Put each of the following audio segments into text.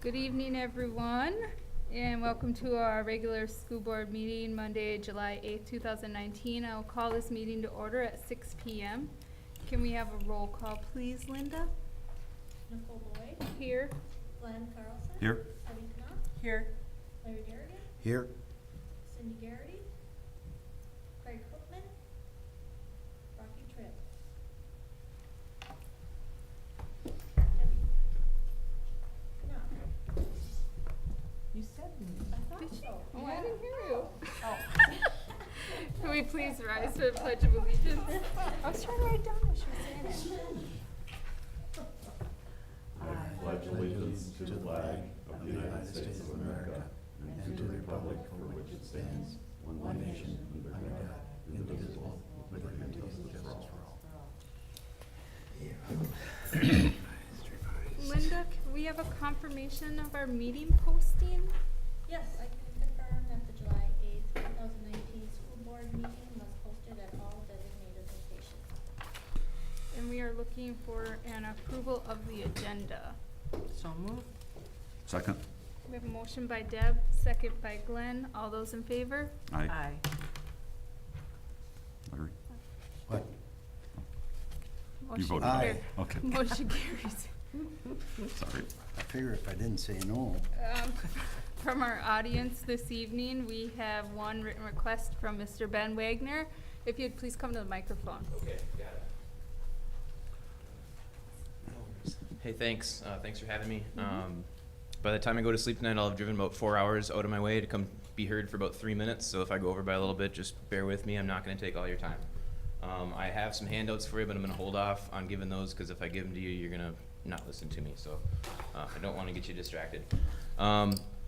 Good evening, everyone, and welcome to our regular school board meeting, Monday, July 8th, 2019. I'll call this meeting to order at 6 p.m. Can we have a roll call, please, Linda? Nicole Boyd. Here. Glenn Carlson. Here. Debbie Knopf. Here. Larry Garrigan. Here. Cindy Garrity. Craig Cookman. Rocky Tripp. Debbie Knopf. You said I thought Did she? so. Oh, I didn't hear you. Oh. Can we please rise to the Pledge of Allegiance? I was trying to write down what she was saying. I pledge allegiance to the flag of the United States of America and to the republic for which it stands, one nation, under God, indivisible, with liberty and justice for all. Linda, can we have a confirmation of our meeting posting? Yes, I can confirm that the July 8th, 2019 school board meeting was posted at all designated locations. And we are looking for an approval of the agenda. So moved. Second. We have a motion by Deb, second by Glenn. All those in favor? Aye. Aye. Larry? What? Motion voted aye. carries. Okay. Motion carries. Sorry. I figure if I didn't say no. From our audience this evening, we have one written request from Mr. Ben Wagner. If you'd please come to the microphone. Okay, got it. Hey, thanks. Thanks for having me. By the time I go to sleep tonight, I'll have driven about 4 hours out of my way to come be heard for about 3 minutes. So if I go over by a little bit, just bear with me. I'm not going to take all your time. I have some handouts for you, but I'm going to hold off on giving those because if I give them to you, you're going to not listen to me. So I don't want to get you distracted.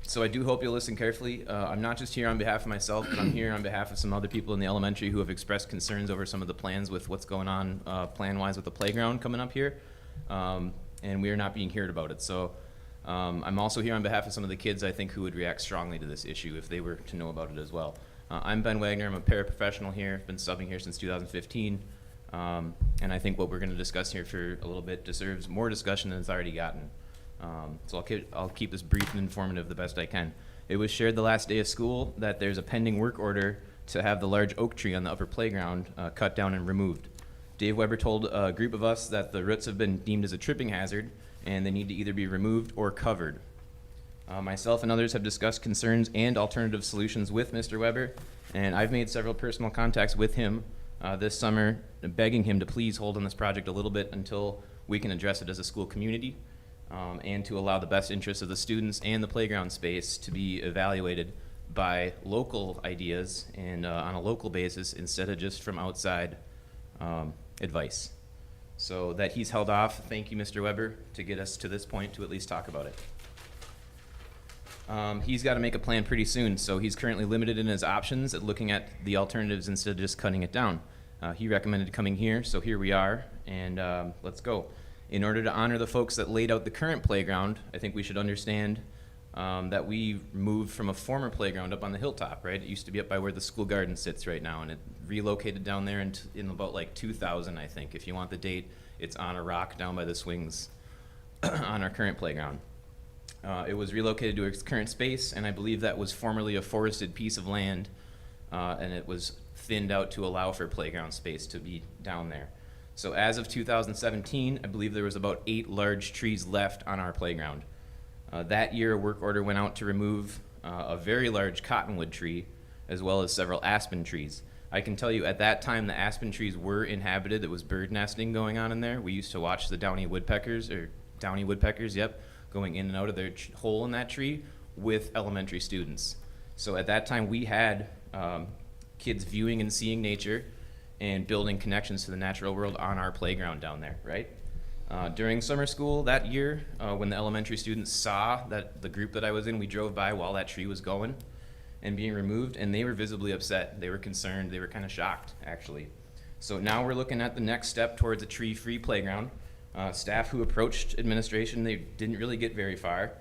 So I do hope you'll listen carefully. I'm not just here on behalf of myself, but I'm here on behalf of some other people in the elementary who have expressed concerns over some of the plans with what's going on plan-wise with the playground coming up here. And we are not being heard about it. So I'm also here on behalf of some of the kids I think who would react strongly to this issue if they were to know about it as well. I'm Ben Wagner. I'm a paraprofessional here. I've been subbing here since 2015. And I think what we're going to discuss here for a little bit deserves more discussion than it's already gotten. So I'll keep this brief and informative the best I can. It was shared the last day of school that there's a pending work order to have the large oak tree on the upper playground cut down and removed. Dave Weber told a group of us that the roots have been deemed as a tripping hazard and they need to either be removed or covered. Myself and others have discussed concerns and alternative solutions with Mr. Weber, and I've made several personal contacts with him this summer, begging him to please hold on this project a little bit until we can address it as a school community, and to allow the best interests of the students and the playground space to be evaluated by local ideas and on a local basis instead of just from outside advice. So that he's held off, thank you, Mr. Weber, to get us to this point to at least talk about it. He's got to make a plan pretty soon, so he's currently limited in his options at looking at the alternatives instead of just cutting it down. He recommended coming here, so here we are, and let's go. In order to honor the folks that laid out the current playground, I think we should understand that we moved from a former playground up on the hilltop, right? It used to be up by where the school garden sits right now, and it relocated down there in about like 2000, I think. If you want the date, it's on a rock down by the swings on our current playground. It was relocated to its current space, and I believe that was formerly a forested piece of land, and it was thinned out to allow for playground space to be down there. So as of 2017, I believe there was about 8 large trees left on our playground. That year, a work order went out to remove a very large cottonwood tree, as well as several aspen trees. I can tell you at that time the aspen trees were inhabited. There was bird nesting going on in there. We used to watch the downy woodpeckers, yep, going in and out of their hole in that tree with elementary students. So at that time we had kids viewing and seeing nature and building connections to the natural world on our playground down there, right? During summer school that year, when the elementary students saw that the group that I was in, we drove by while that tree was going and being removed, and they were visibly upset. They were concerned. They were kind of shocked, actually. So now we're looking at the next step towards a tree-free playground. Staff who approached administration, they didn't really get very far.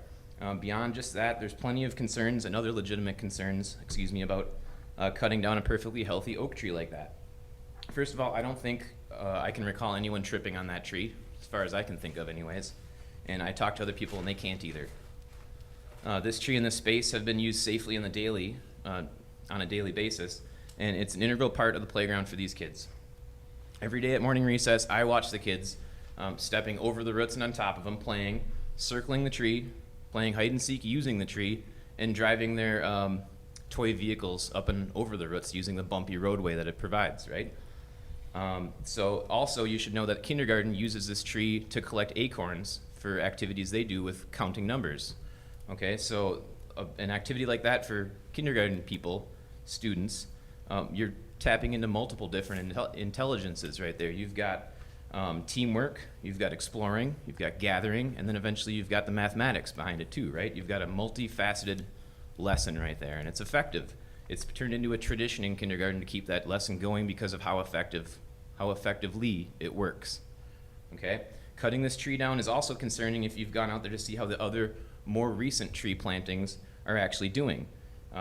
Beyond just that, there's plenty of concerns and other legitimate concerns, about cutting down a perfectly healthy oak tree like that. First of all, I don't think I can recall anyone tripping on that tree, as far as I can think of anyways. And I talked to other people and they can't either. This tree and this space have been used safely on a daily basis, and it's an integral part of the playground for these kids. Every day at morning recess, I watch the kids stepping over the roots and on top of them, playing, circling the tree, playing hide and seek using the tree, and driving their toy vehicles up and over the roots using the bumpy roadway that it provides, right? So also you should know that kindergarten uses this tree to collect acorns for activities they do with counting numbers. Okay, so an activity like that for kindergarten people, students, you're tapping into multiple different intelligences right there. You've got teamwork, you've got exploring, you've got gathering, and then eventually you've got the mathematics behind it too, right? You've got a multifaceted lesson right there, and it's effective. It's turned into a tradition in kindergarten to keep that lesson going because of how effectively it works. Okay? Cutting this tree down is also concerning if you've gone out there to see how the other more recent tree plantings are actually doing.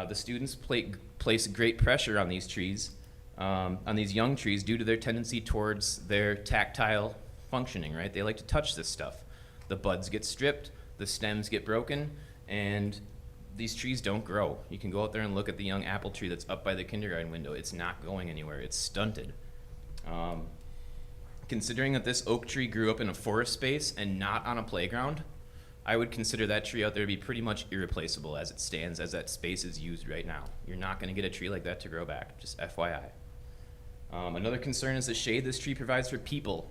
The students place great pressure on these trees, on these young trees, due to their tendency towards their tactile functioning, right? They like to touch this stuff. The buds get stripped, the stems get broken, and these trees don't grow. You can go out there and look at the young apple tree that's up by the kindergarten window. It's not going anywhere. It's stunted. Considering that this oak tree grew up in a forest space and not on a playground, I would consider that tree out there to be pretty much irreplaceable as it stands, as that space is used right now. You're not going to get a tree like that to grow back, just FYI. Another concern is the shade this tree provides for people,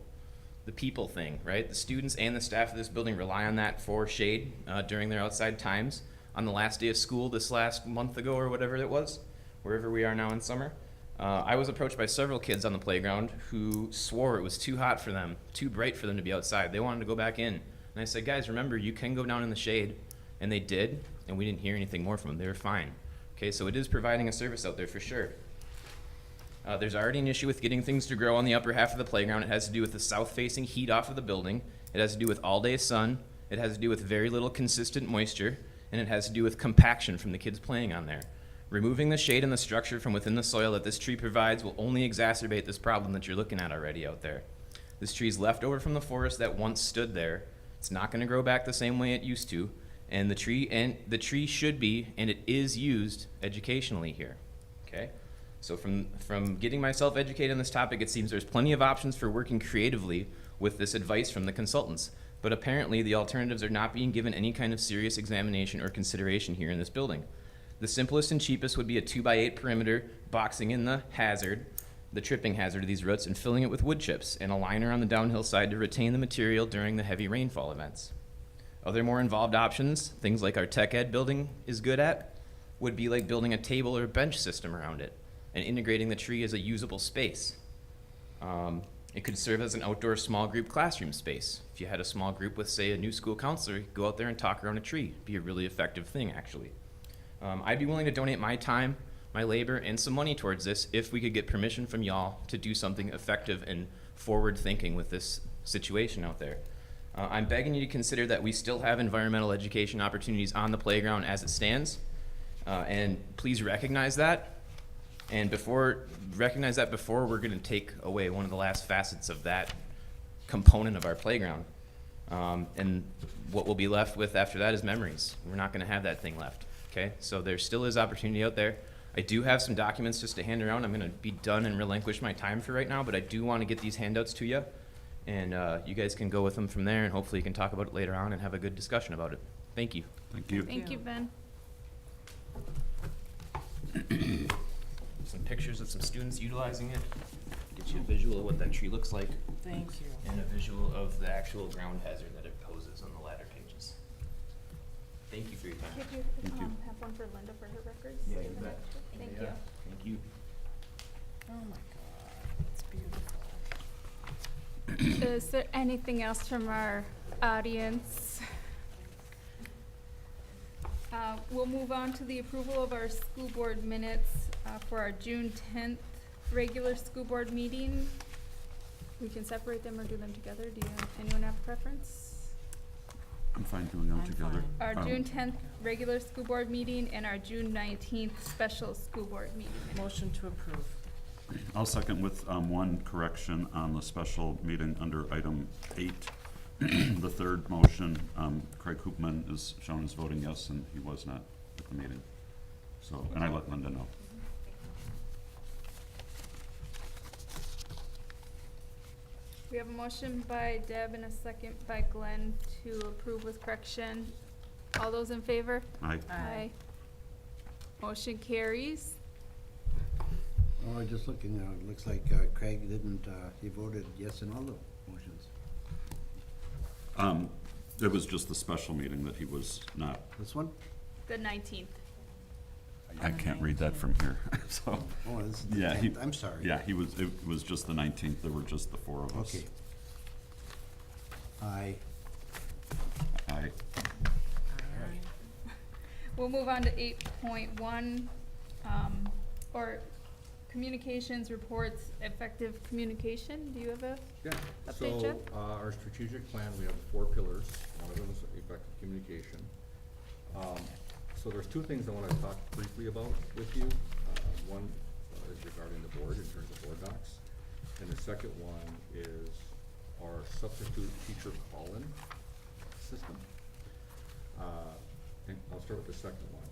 the people thing, right? The students and the staff of this building rely on that for shade during their outside times. On the last day of school this last month ago or whatever it was, wherever we are now in summer, I was approached by several kids on the playground who swore it was too hot for them, too bright for them to be outside. They wanted to go back in. And I said, guys, remember, you can go down in the shade. And they did, and we didn't hear anything more from them. They were fine. Okay, so it is providing a service out there for sure. There's already an issue with getting things to grow on the upper half of the playground. It has to do with the south-facing heat off of the building. It has to do with all-day sun. It has to do with very little consistent moisture. And it has to do with compaction from the kids playing on there. Removing the shade and the structure from within the soil that this tree provides will only exacerbate this problem that you're looking at already out there. This tree is left over from the forest that once stood there. It's not going to grow back the same way it used to, and the tree should be, and it is used educationally here. Okay? So from getting myself educated on this topic, it seems there's plenty of options for working creatively with this advice from the consultants. But apparently the alternatives are not being given any kind of serious examination or consideration here in this building. The simplest and cheapest would be a 2x8 perimeter, boxing in the hazard, the tripping hazard of these roots, and filling it with wood chips and a liner on the downhill side to retain the material during the heavy rainfall events. Other more involved options, things like our tech ed building is good at, would be like building a table or bench system around it and integrating the tree as a usable space. It could serve as an outdoor small group classroom space. If you had a small group with, say, a new school counselor, go out there and talk around a tree. It'd be a really effective thing, actually. I'd be willing to donate my time, my labor, and some money towards this if we could get permission from y'all to do something effective and forward-thinking with this situation out there. I'm begging you to consider that we still have environmental education opportunities on the playground as it stands, and please recognize that. And recognize that before we're going to take away one of the last facets of that component of our playground. And what we'll be left with after that is memories. We're not going to have that thing left. Okay, so there still is opportunity out there. I do have some documents just to hand around. I'm going to be done and relinquish my time for right now, but I do want to get these handouts to you. And you guys can go with them from there, and hopefully you can talk about it later on and have a good discussion about it. Thank you. Thank you. Thank you, Ben. Some pictures of some students utilizing it. Get you a visual of what that tree looks like. Thank you. And a visual of the actual ground hazard that it poses on the latter pages. Thank you for your time. Could you Thank you. have one for Linda for her records? Yeah, you bet. Thank Yeah. you. Thank you. Oh my God, it's beautiful. Is there anything else from our audience? We'll move on to the approval of our school board minutes for our June 10th regular school board meeting. We can separate them or do them together. Anyone have a preference? I'm fine doing them I'm together. fine. Our June 10th regular school board meeting and our June 19th special school board meeting. Motion to approve. I'll second with one correction on the special meeting under item 8. the third motion, Craig Koopman is shown as voting yes, and he was not at the meeting. So, and I let Linda know. We have a motion by Deb and a second by Glenn to approve with correction. All those in favor? Aye. Aye. Motion carries. Oh, just looking, it looks like Craig didn't, he voted yes in all the motions. It was just the special meeting that he was not. This one? The 19th. I can't read that from here, so. Oh, this is the Yeah, he, 10th. I'm sorry. yeah, it was just the 19th, there were just the four of us. Okay. Aye. Aye. We'll move on to 8.1, or communications reports, effective communication. Do you have a Yeah, update, so, Jeff? our strategic plan, we have 4 pillars, one of them is effective communication. So there's 2 things I wanna talk briefly about with you. One is regarding the board in terms of board docs, and the second one is our substitute teacher call-in system. And I'll start with the second one.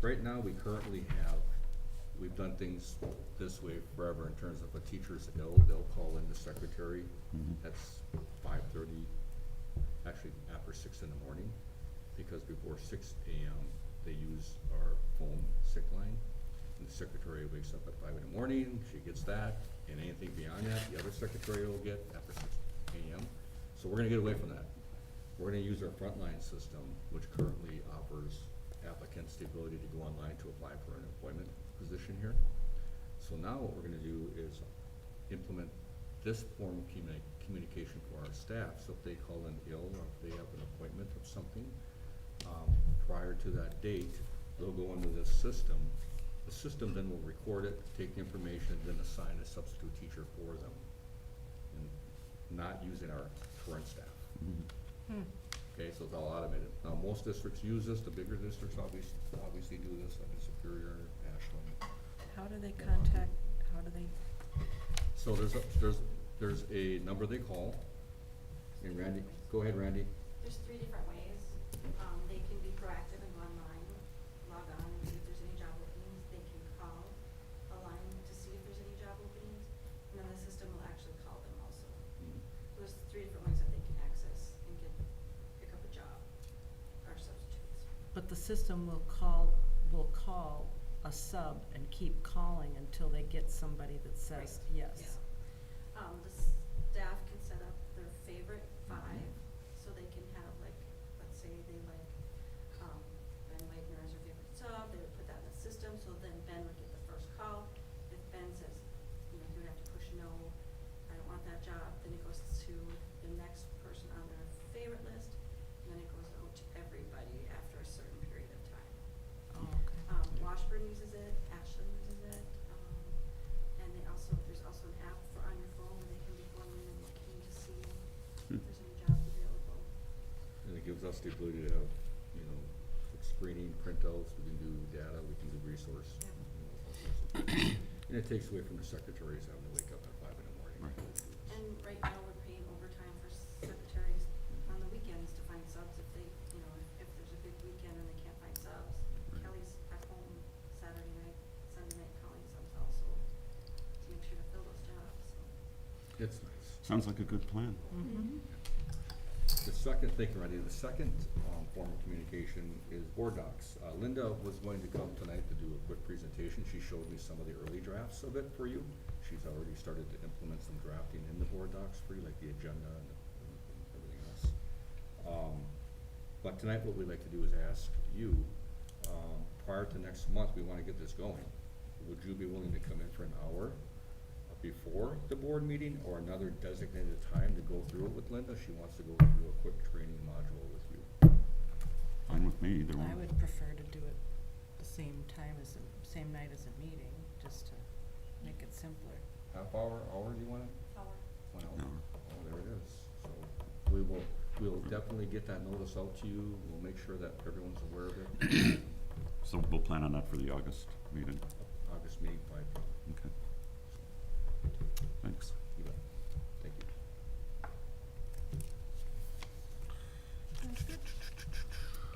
Right now, we currently have, we've done things this way forever in terms of a teacher's ill, they'll call in the secretary. Mhm. That's 5:30, actually after 6 in the morning, because before 6 AM, they use our phone sick line. And the secretary wakes up at 5 in the morning, she gets that, and anything beyond that, the other secretary will get after 6 AM. So we're gonna get away from that. We're gonna use our frontline system, which currently offers applicants the ability to go online to apply for an employment position here. So now what we're gonna do is implement this form of communication for our staff, so if they call in ill or if they have an appointment of something, prior to that date, they'll go into this system. The system then will record it, take the information, then assign a substitute teacher for them, and not using our current staff. Okay, so it's all automated. Now, most districts use this, the bigger districts obviously do this, like in Superior, Ashland. How do they contact, how do they, So there's a number they call, and Randy, go ahead, Randy. There's 3 different ways. They can be proactive and go online, log on and see if there's any job openings. They can call a line to see if there's any job openings, and then the system will actually call them also. There's 3 different ways that they can access and pick up a job, our substitutes. but the system will call a sub and keep calling until they get somebody that says Right. yes. The staff can set up their favorite 5, so they can have like, let's say they like, Ben Wagner as their favorite sub, they would put that in the system, so then Ben would get the first call. If Ben says, you know, he would have to push no, I don't want that job, then it goes to the next person on their favorite list, and then it goes out to everybody after a certain period of time. Oh, okay. Washburn uses it, Ashland uses it, and there's also an app on your phone where they can be going in and looking to see if there's any jobs available. And it gives us the ability to have, you know, screening, printouts, we can do data, we can do resource. Yeah. You know, all sorts of things. And it takes away from the secretaries having to wake up at 5 in the morning. Right. to do this. And right now, we're paying overtime for secretaries on the weekends to find subs if they, you know, if there's a big weekend and they can't find subs. Right. Kelly's at home Saturday night, Sunday night calling subs also to make sure to fill those jobs, so. It's nice. Sounds like a good plan. Mm-hmm. The second thing, Randy, the second form of communication is board docs. Linda was going to come tonight to do a quick presentation. She showed me some of the early drafts of it for you. She's already started to implement some drafting in the board docs for you, like the agenda and everything else. But tonight, what we'd like to do is ask you, prior to next month, we want to get this going. Would you be willing to come in for an hour before the board meeting or another designated time to go through it with Linda? She wants to go through a quick training module with you. Fine with me, either one. I would prefer to do it the same time as, same night as a meeting, just to make it simpler. Half hour, hour, do you want it? Hour. 1 hour? Hour. Oh, there it is. So we'll definitely get that notice out to you. We'll make sure that everyone's aware of it. So we'll plan on that for the August meeting. August meeting, 5 p.m. Okay. Thanks. You bet. Thank you.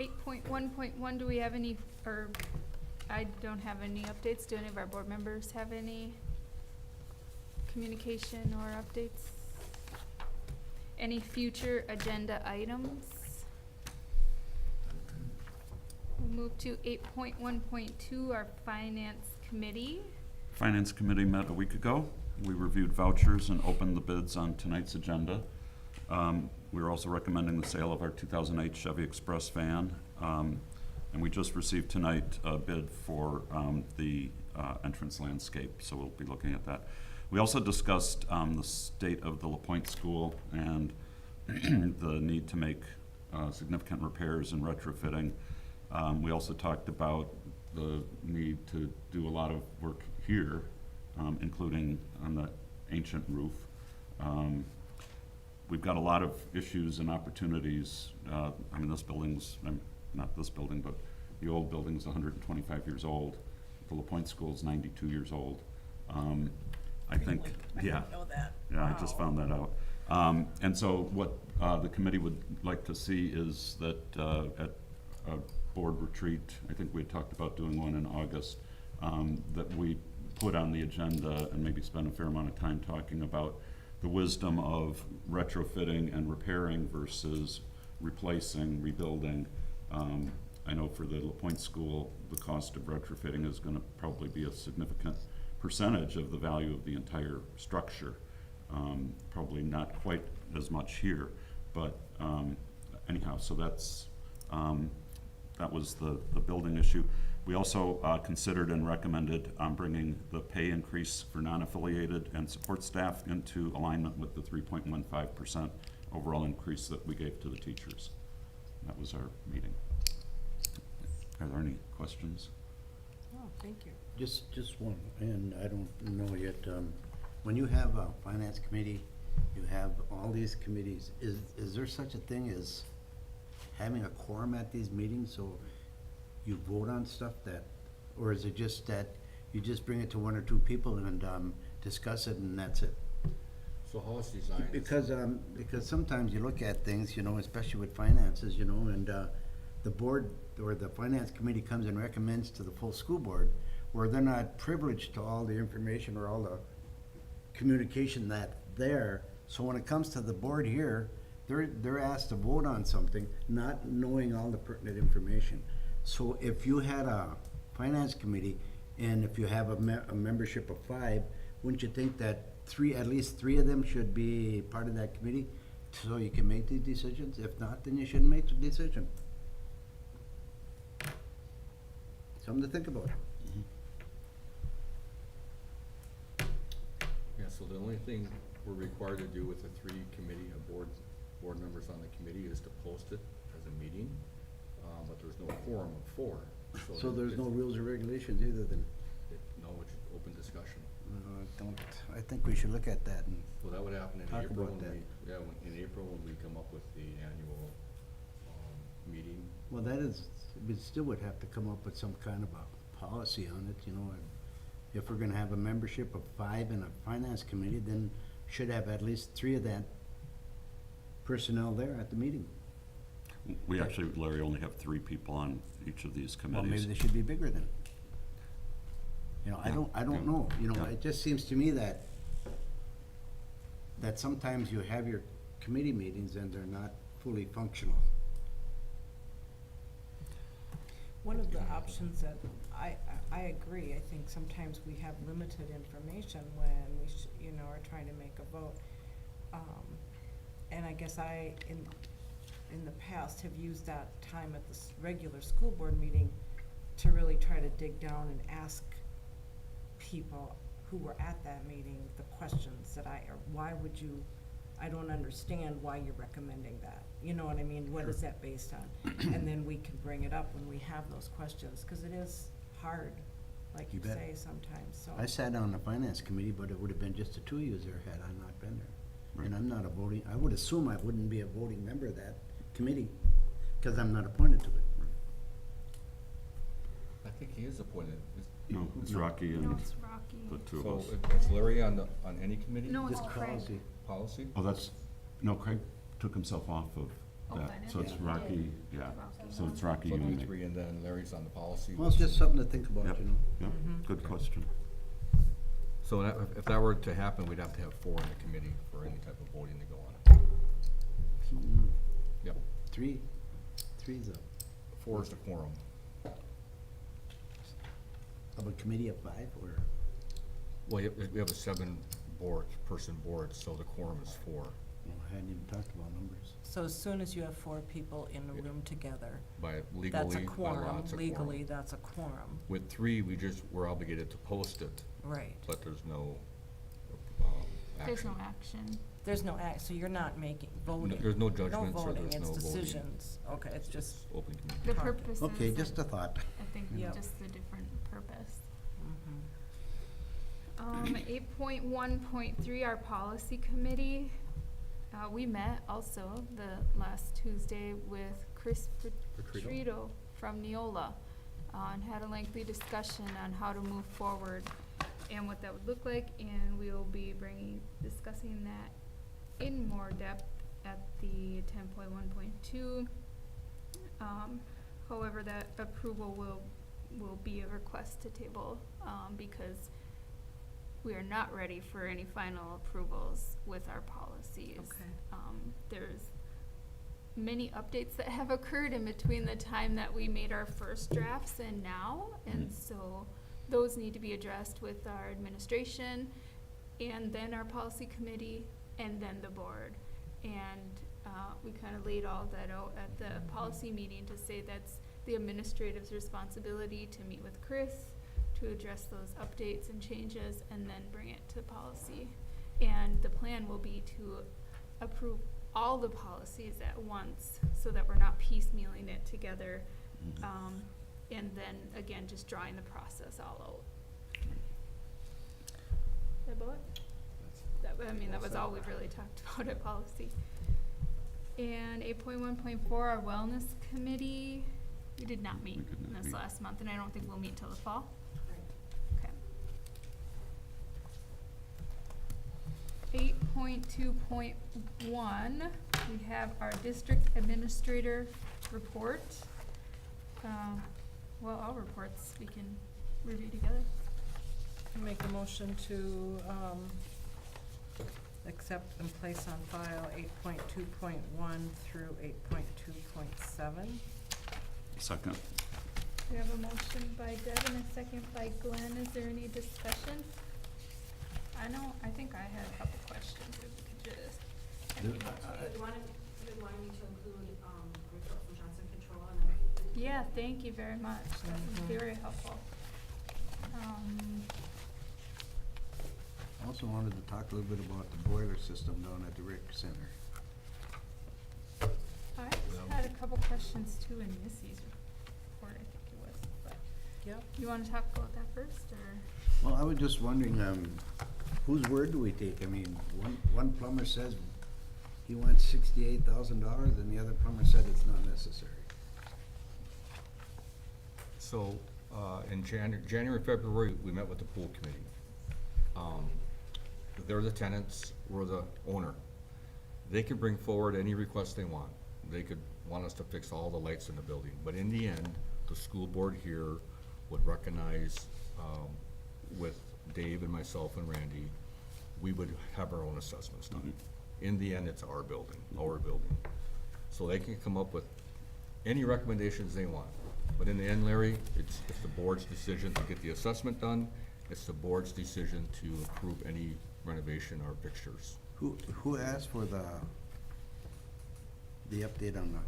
8.1.1, do we have any, or I don't have any updates. Do any of our board members have any communication or updates? Any future agenda items? We'll move to 8.1.2, our finance committee. Finance Committee met a week ago. We reviewed vouchers and opened the bids on tonight's agenda. We're also recommending the sale of our 2008 Chevy Express van. And we just received tonight a bid for the entrance landscape, so we'll be looking at that. We also discussed the state of the LaPointe School and the need to make significant repairs and retrofitting. We also talked about the need to do a lot of work here, including on the ancient roof. We've got a lot of issues and opportunities. I mean, this building's, not this building, but the old building's 125 years old. The LaPointe School's 92 years old. I think, yeah. I know that. Yeah, I just found that out. And so what the committee would like to see is that at a board retreat, I think we had talked about doing one in August, that we put on the agenda and maybe spend a fair amount of time talking about the wisdom of retrofitting and repairing versus replacing, rebuilding. I know for the LaPointe School, the cost of retrofitting is gonna probably be a significant percentage of the value of the entire structure. Probably not quite as much here, but anyhow, so that's, that was the building issue. We also considered and recommended bringing the pay increase for non-affiliated and support staff into alignment with the 3.15% overall increase that we gave to the teachers. That was our meeting. Are there any questions? Oh, thank you. Just one, and I don't know yet, when you have a finance committee, you have all these committees, is there such a thing as having a quorum at these meetings, so you vote on stuff that, or is it just that you just bring it to one or two people and discuss it and that's it? So how it's designed? Because sometimes you look at things, you know, especially with finances, you know, and the board or the finance committee comes and recommends to the full school board, where they're not privileged to all the information or all the communication that's there. So when it comes to the board here, they're asked to vote on something, not knowing all the pertinent information. So if you had a finance committee, and if you have a membership of 5, wouldn't you think that at least three of them should be part of that committee, so you can make these decisions? If not, then you shouldn't make the decision. Something to think about. Yeah, so the only thing we're required to do with the 3 committee, board members on the committee is to post it as a meeting, but there's no quorum of 4. So there's no rules or regulations either then? No, it's open discussion. I think we should look at that and Well, that would happen in talk April about when that. in April when we come up with the annual, meeting. Well, that is, we still would have to come up with some kind of a policy on it, you know. If we're gonna have a membership of 5 in a finance committee, then should have at least 3 of that personnel there at the meeting. We actually, Larry, only have 3 people on each of these Well, maybe committees. they should be bigger then. You know, I Yeah. don't know, you know, Yeah. it just seems to me that sometimes you have your committee meetings and they're not fully functional. One of the options that I agree, I think sometimes we have limited information when we you know, are trying to make a vote. And I guess in the past have used that time at the regular school board meeting to really try to dig down and ask people who were at that meeting the questions that or why would you, I don't understand why you're recommending that. You know what I mean? What is that based on? And then we can bring it up when we have those questions, because it is hard, like You you bet. say sometimes, so. I sat on the finance committee, but it would have been just the 2 of you there had I not been there. Right. And I'm not a voting, I would assume I wouldn't be a voting member of that committee, because I'm not appointed to it. I think he is appointed. No, it's No. Rocky and No, it's Rocky. the 2 of So us. it's Larry on any committee? No, it's Just Craig. policy. Policy? Oh, that's, no, Craig took himself off of Oh, that, finance? so it's Yeah. Rocky, yeah, so it's Rocky So Uni. 3, and then Larry's on the policy. Well, it's just something to think about, Yep, you know? yep, Mhm. good question. So if that were to happen, we'd have to have 4 in the committee for any type of voting to go on it. Mm, Yep, Three's a, 4 is the quorum. of a committee of 5, or? Well, we have a 7-person board, so the quorum is 4. Well, I hadn't even talked about numbers. So as soon as you have 4 people in a room together, By legally, that's a by law, quorum. it's a Legally, quorum. that's a quorum. With 3, we're obligated to post it, Right. but there's no, There's no action. action. There's no act, so you're not making, voting. There's no judgments or voting, there's no it's voting. decisions. Okay, it's just, It's open committee. The Target. purpose is. Okay, just a thought. I think Yep. just a different purpose. mhm. 8.1.3, our policy committee. We met also the last Tuesday with Chris Petrito from Neola, and had a lengthy discussion on how to move forward and what that would look like, and we will be discussing that in more depth at the 10.1.2. However, that approval will be a request to table, because we are not ready for any final approvals with our policies. Okay. There's many updates that have occurred in between the time that we made our first drafts and now, and so those need to be addressed with our administration, and then our policy committee, and then the board. And we kind of laid all that out at the policy meeting to say that's the administrative's responsibility to meet with Chris, to address those updates and changes, and then bring it to policy. And the plan will be to approve all the policies at once, so that we're not piecemealing it together. And then, again, just drawing the process all out. Is that about it? That was all we really talked about at policy. And 8.1.4, our wellness committee, we did not meet We did not this meet. last month, and I don't think we'll meet till the fall. Right. Okay. 8.2.1, we have our district administrator report. Well, all reports we can review together. Make a motion to, accept and place on file 8.2.1 through 8.2.7. Second. We have a motion by Deb and a second by Glenn. Is there any discussion? I think I had a couple questions, if we could just. You wanted me to include, a report from Johnson Control and then. Yeah, thank you very much. That was Mhm. very helpful. I also wanted to talk a little bit about the boiler system down at the rec center. I just had a couple questions too in Missy's report, I think it was, but Yep. you wanna talk about that first, or? Well, I was just wondering, whose word do we take? I mean, one plumber says he wants $68,000, and the other plumber said it's not necessary. So, in January, February, we met with the pool committee. They're the tenants, we're the owner. They could bring forward any request they want. They could want us to fix all the lights in the building, but in the end, the school board here would recognize, with Dave and myself and Randy, we would have our own assessments done. In the end, it's our building. So they can come up with any recommendations they want. But in the end, Larry, it's the board's decision to get the assessment done. It's the board's decision to approve any renovation or fixtures. Who asked for the update on the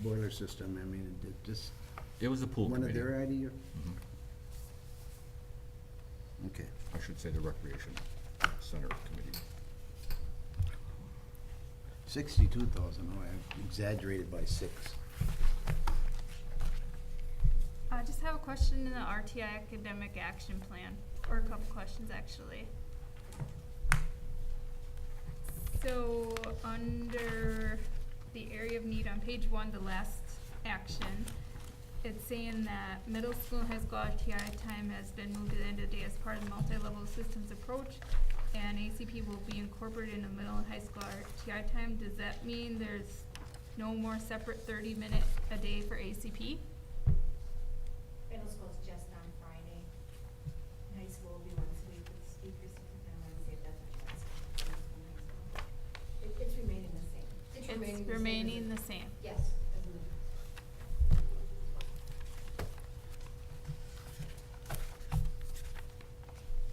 boiler system? I mean, it just, It was the pool one of committee. their ideas? Mhm. Okay. I should say the recreation center committee. 62,000, oh, I exaggerated by 6. I just have a question in the RTI academic action plan, or a couple questions actually. So, under the area of need on page 1, the last action, it's saying that middle school and high school RTI time has been moved to the end of the day as part of the multi-level systems approach, and ACP will be incorporated in the middle and high school RTI time. Does that mean there's no more separate 30-minute a day for ACP. Middle school's just on Friday. High school will be once a week with speakers, and Wednesday, that's our class. It's remaining the same. It's remaining the same. Yes. as in the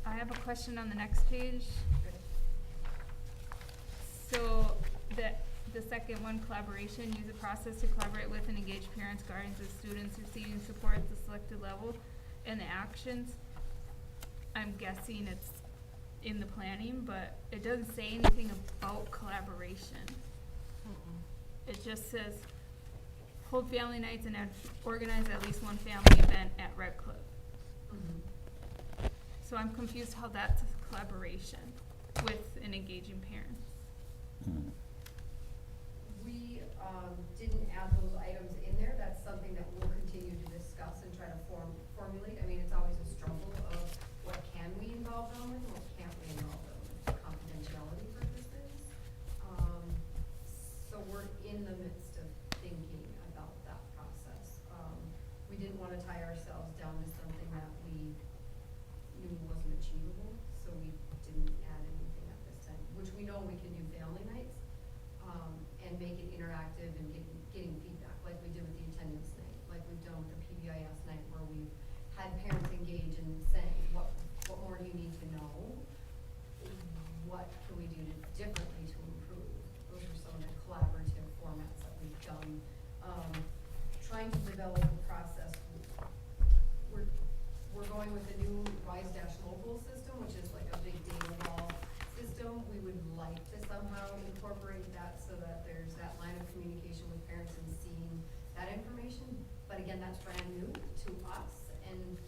I have a question on the next page. So the second one, collaboration, use a process to collaborate with and engage parents, guardians, and students receiving support at the selected level, and the actions. I'm guessing it's in the planning, but it doesn't say anything about collaboration. It just says, hold family nights and organize at least one family event at Red Cliff. So I'm confused how that's collaboration with and engaging parents. We didn't add those items in there. That's something that we'll continue to discuss and try to formulate. I mean, it's always a struggle of what can we involve them with, what can't we involve them with for confidentiality purposes. So we're in the midst of thinking about that process. We didn't want to tie ourselves down to something that we knew wasn't achievable, so we didn't add anything at this time, which we know we can do family nights, and make it interactive and getting feedback, like we did with the attendance night, like we've done with the PBIS night, where we've had parents engage in saying, what more do you need to know? What can we do differently to improve? Those are some of the collaborative formats that we've done. Trying to develop a process. We're going with a new Rise-Local system, which is like a big data wall system. We would like to somehow incorporate that so that there's that line of communication with parents and seeing that information. But again, that's brand new to us, and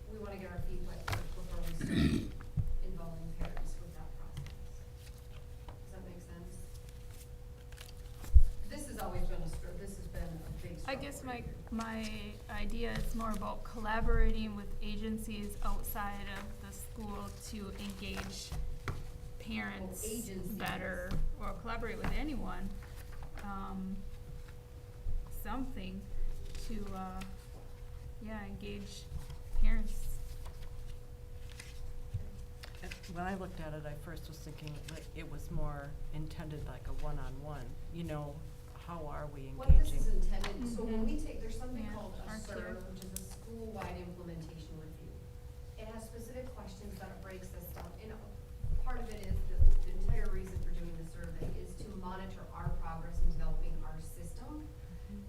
we want to get our feet wet first before we start involving parents with that process. Does that make sense? This has always been this has been a big struggle. I guess right here. my idea is more about collaborating with agencies outside of the school to engage parents agencies. better, or collaborate with anyone. Something to, engage parents. When I looked at it, I first was thinking that it was more intended like a one-on-one, how are we What this engaging? is intended, so when Mhm. we there's something Yeah, called a our SIR, tier. which is a school-wide implementation review. It has specific questions that it breaks this down, and part of it is, the entire reason for doing the survey is to monitor our progress in developing our system.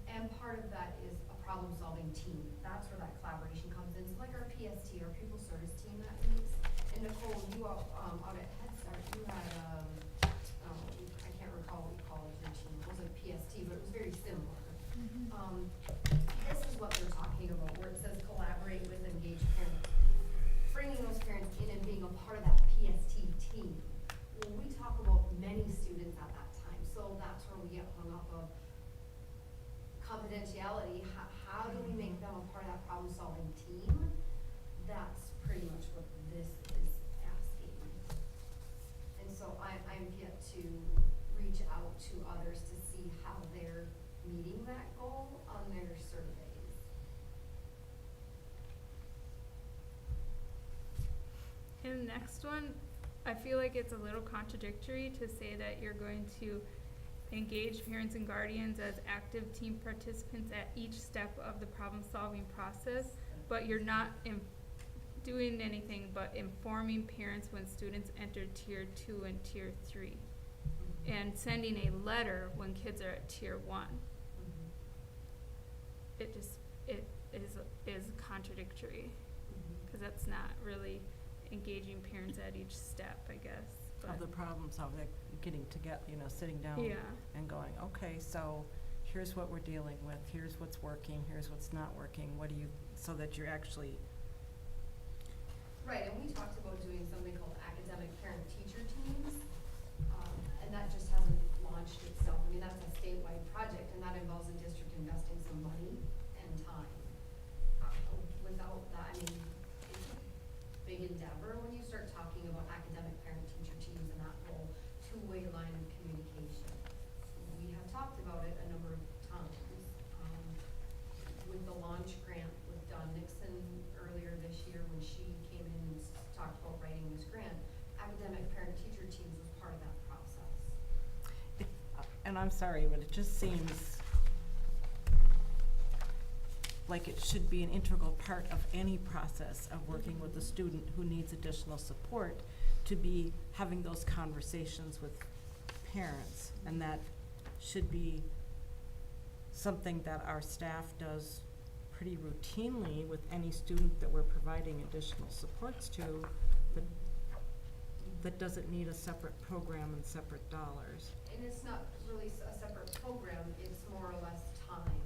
And part of that is a problem-solving team. That's where that collaboration comes in. So like our PST, our pupil service team that meets. And Nicole, you out at Head Start, you had, I can't recall what you called your team. It wasn't PST, but it was very similar. This is what they're talking about, where it says collaborate with engaged parents. Bringing those parents in and being a part of that PST team. Well, we talk about many students at that time, so that's where we get hung up of confidentiality. How do we make them a part of that problem-solving team? That's pretty much what this is asking. And so I'm yet to reach out to others to see how they're meeting that goal on their surveys. And the next one, I feel like it's a little contradictory to say that you're going to engage parents and guardians as active team participants at each step of the problem-solving process, but you're not doing anything but informing parents when students enter tier 2 and tier 3, and sending a letter when kids are at tier 1. It is contradictory, because that's not really engaging parents at each step, I guess. Of the problems of it, getting together, sitting down Yeah. and going, okay, so here's what we're dealing with, here's what's working, here's what's not working, so that you're actually. Right, and we talked about doing something called academic parent-teacher teams, and that just hasn't launched itself. I mean, that's a statewide project, and that involves a district investing some money and time. Without that, I mean, it's a big endeavor when you start talking about academic parent-teacher teams and that whole two-way line of communication. We have talked about it and I'm sorry, but it just seems like it should be an integral part of any process of working with a student who needs additional support, to be having those conversations with parents. And that should be something that our staff does pretty routinely with any student that we're providing additional supports to, but that doesn't need a separate program and separate dollars. And it's not really a separate program, it's more or less time.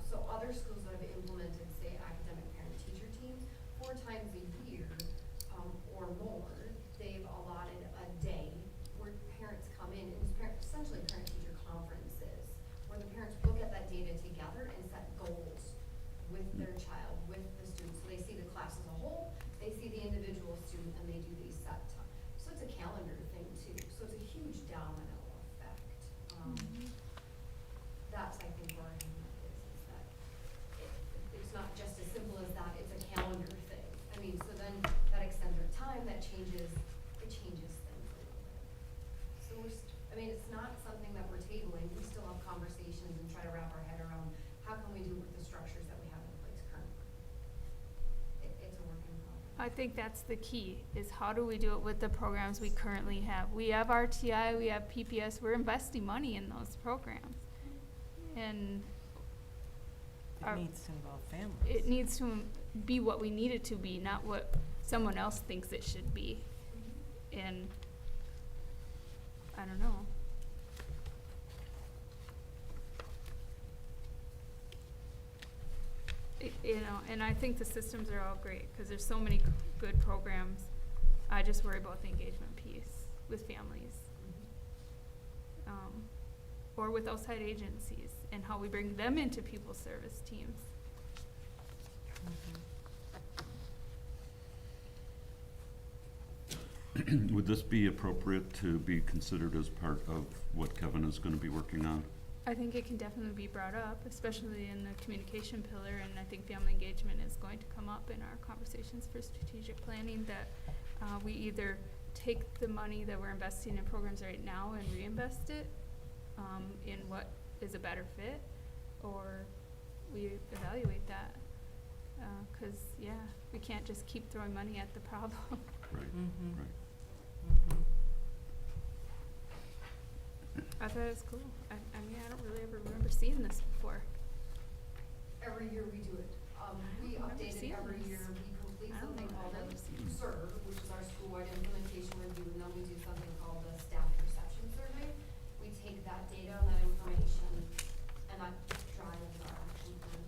So other schools that have implemented, say, academic parent-teacher teams, 4 times a year, or more, they've allotted a day where parents come in, and it's essentially parent-teacher conferences, where the parents look at that data together and set goals with their child, with the student. So they see the class as a whole, they see the individual student, and they do these set time. So it's a calendar thing too, so it's a huge domino effect. That's, I think, where I'm at is that it's not just as simple as that, it's a calendar thing. I mean, so then that extends our time, that changes, it changes things a little bit. So I mean, it's not something that we're tabling, we still have conversations and try to wrap our head around how can we do it with the structures that we have in place currently. It's a work in progress. I think that's the key, is how do we do it with the programs we currently have? We have RTI, we have PPS, we're investing money in those programs. And It needs to involve families. it needs to be what we need it to be, not what someone else thinks it should be. And I don't know. You know, and I think the systems are all great, cause there's so many good programs. I just worry about the engagement piece with families. Or with outside agencies, and how we bring them into pupil service teams. Would this be appropriate to be considered as part of what Kevin is gonna be working on? I think it can definitely be brought up, especially in the communication pillar, and I think family engagement is going to come up in our conversations for strategic planning, that we either take the money that we're investing in programs right now and reinvest it in what is a better fit, or we evaluate that. 'Cause yeah, we can't just keep throwing money at the problem. Right, Mhm. right. I thought it was cool. I mean, I don't really ever remember seeing this before. Every year we do it. We I've never update it seen every this. year. We complete I don't something know if called I've a ever seen this. SIR, which is our school-wide implementation review, and then we do something called the staff perception survey. We take that data and that information, and that drives our action plan.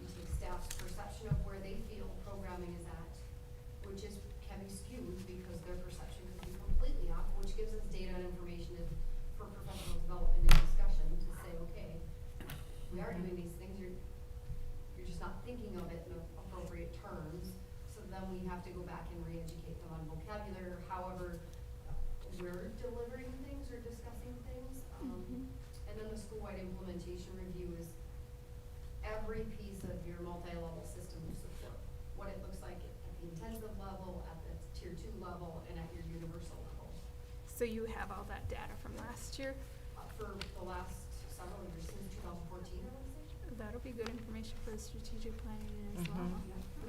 We take staff's perception of where they feel programming is at, which can be skewed because their perception could be completely off, which gives us data and information for professional development and discussion to say, okay, we are doing these things, you're just not thinking of it in appropriate terms. So then we have to go back and re-educate them on vocabulary, or however we're delivering things or discussing things. And then the school-wide implementation review is every piece of your multi-level system of support. What it looks like at the intensive level, at the tier 2 level, and at your universal level. So you have all that data from last year? For the last several years, since 2014, I would say. That'll be good information for the strategic planning as well.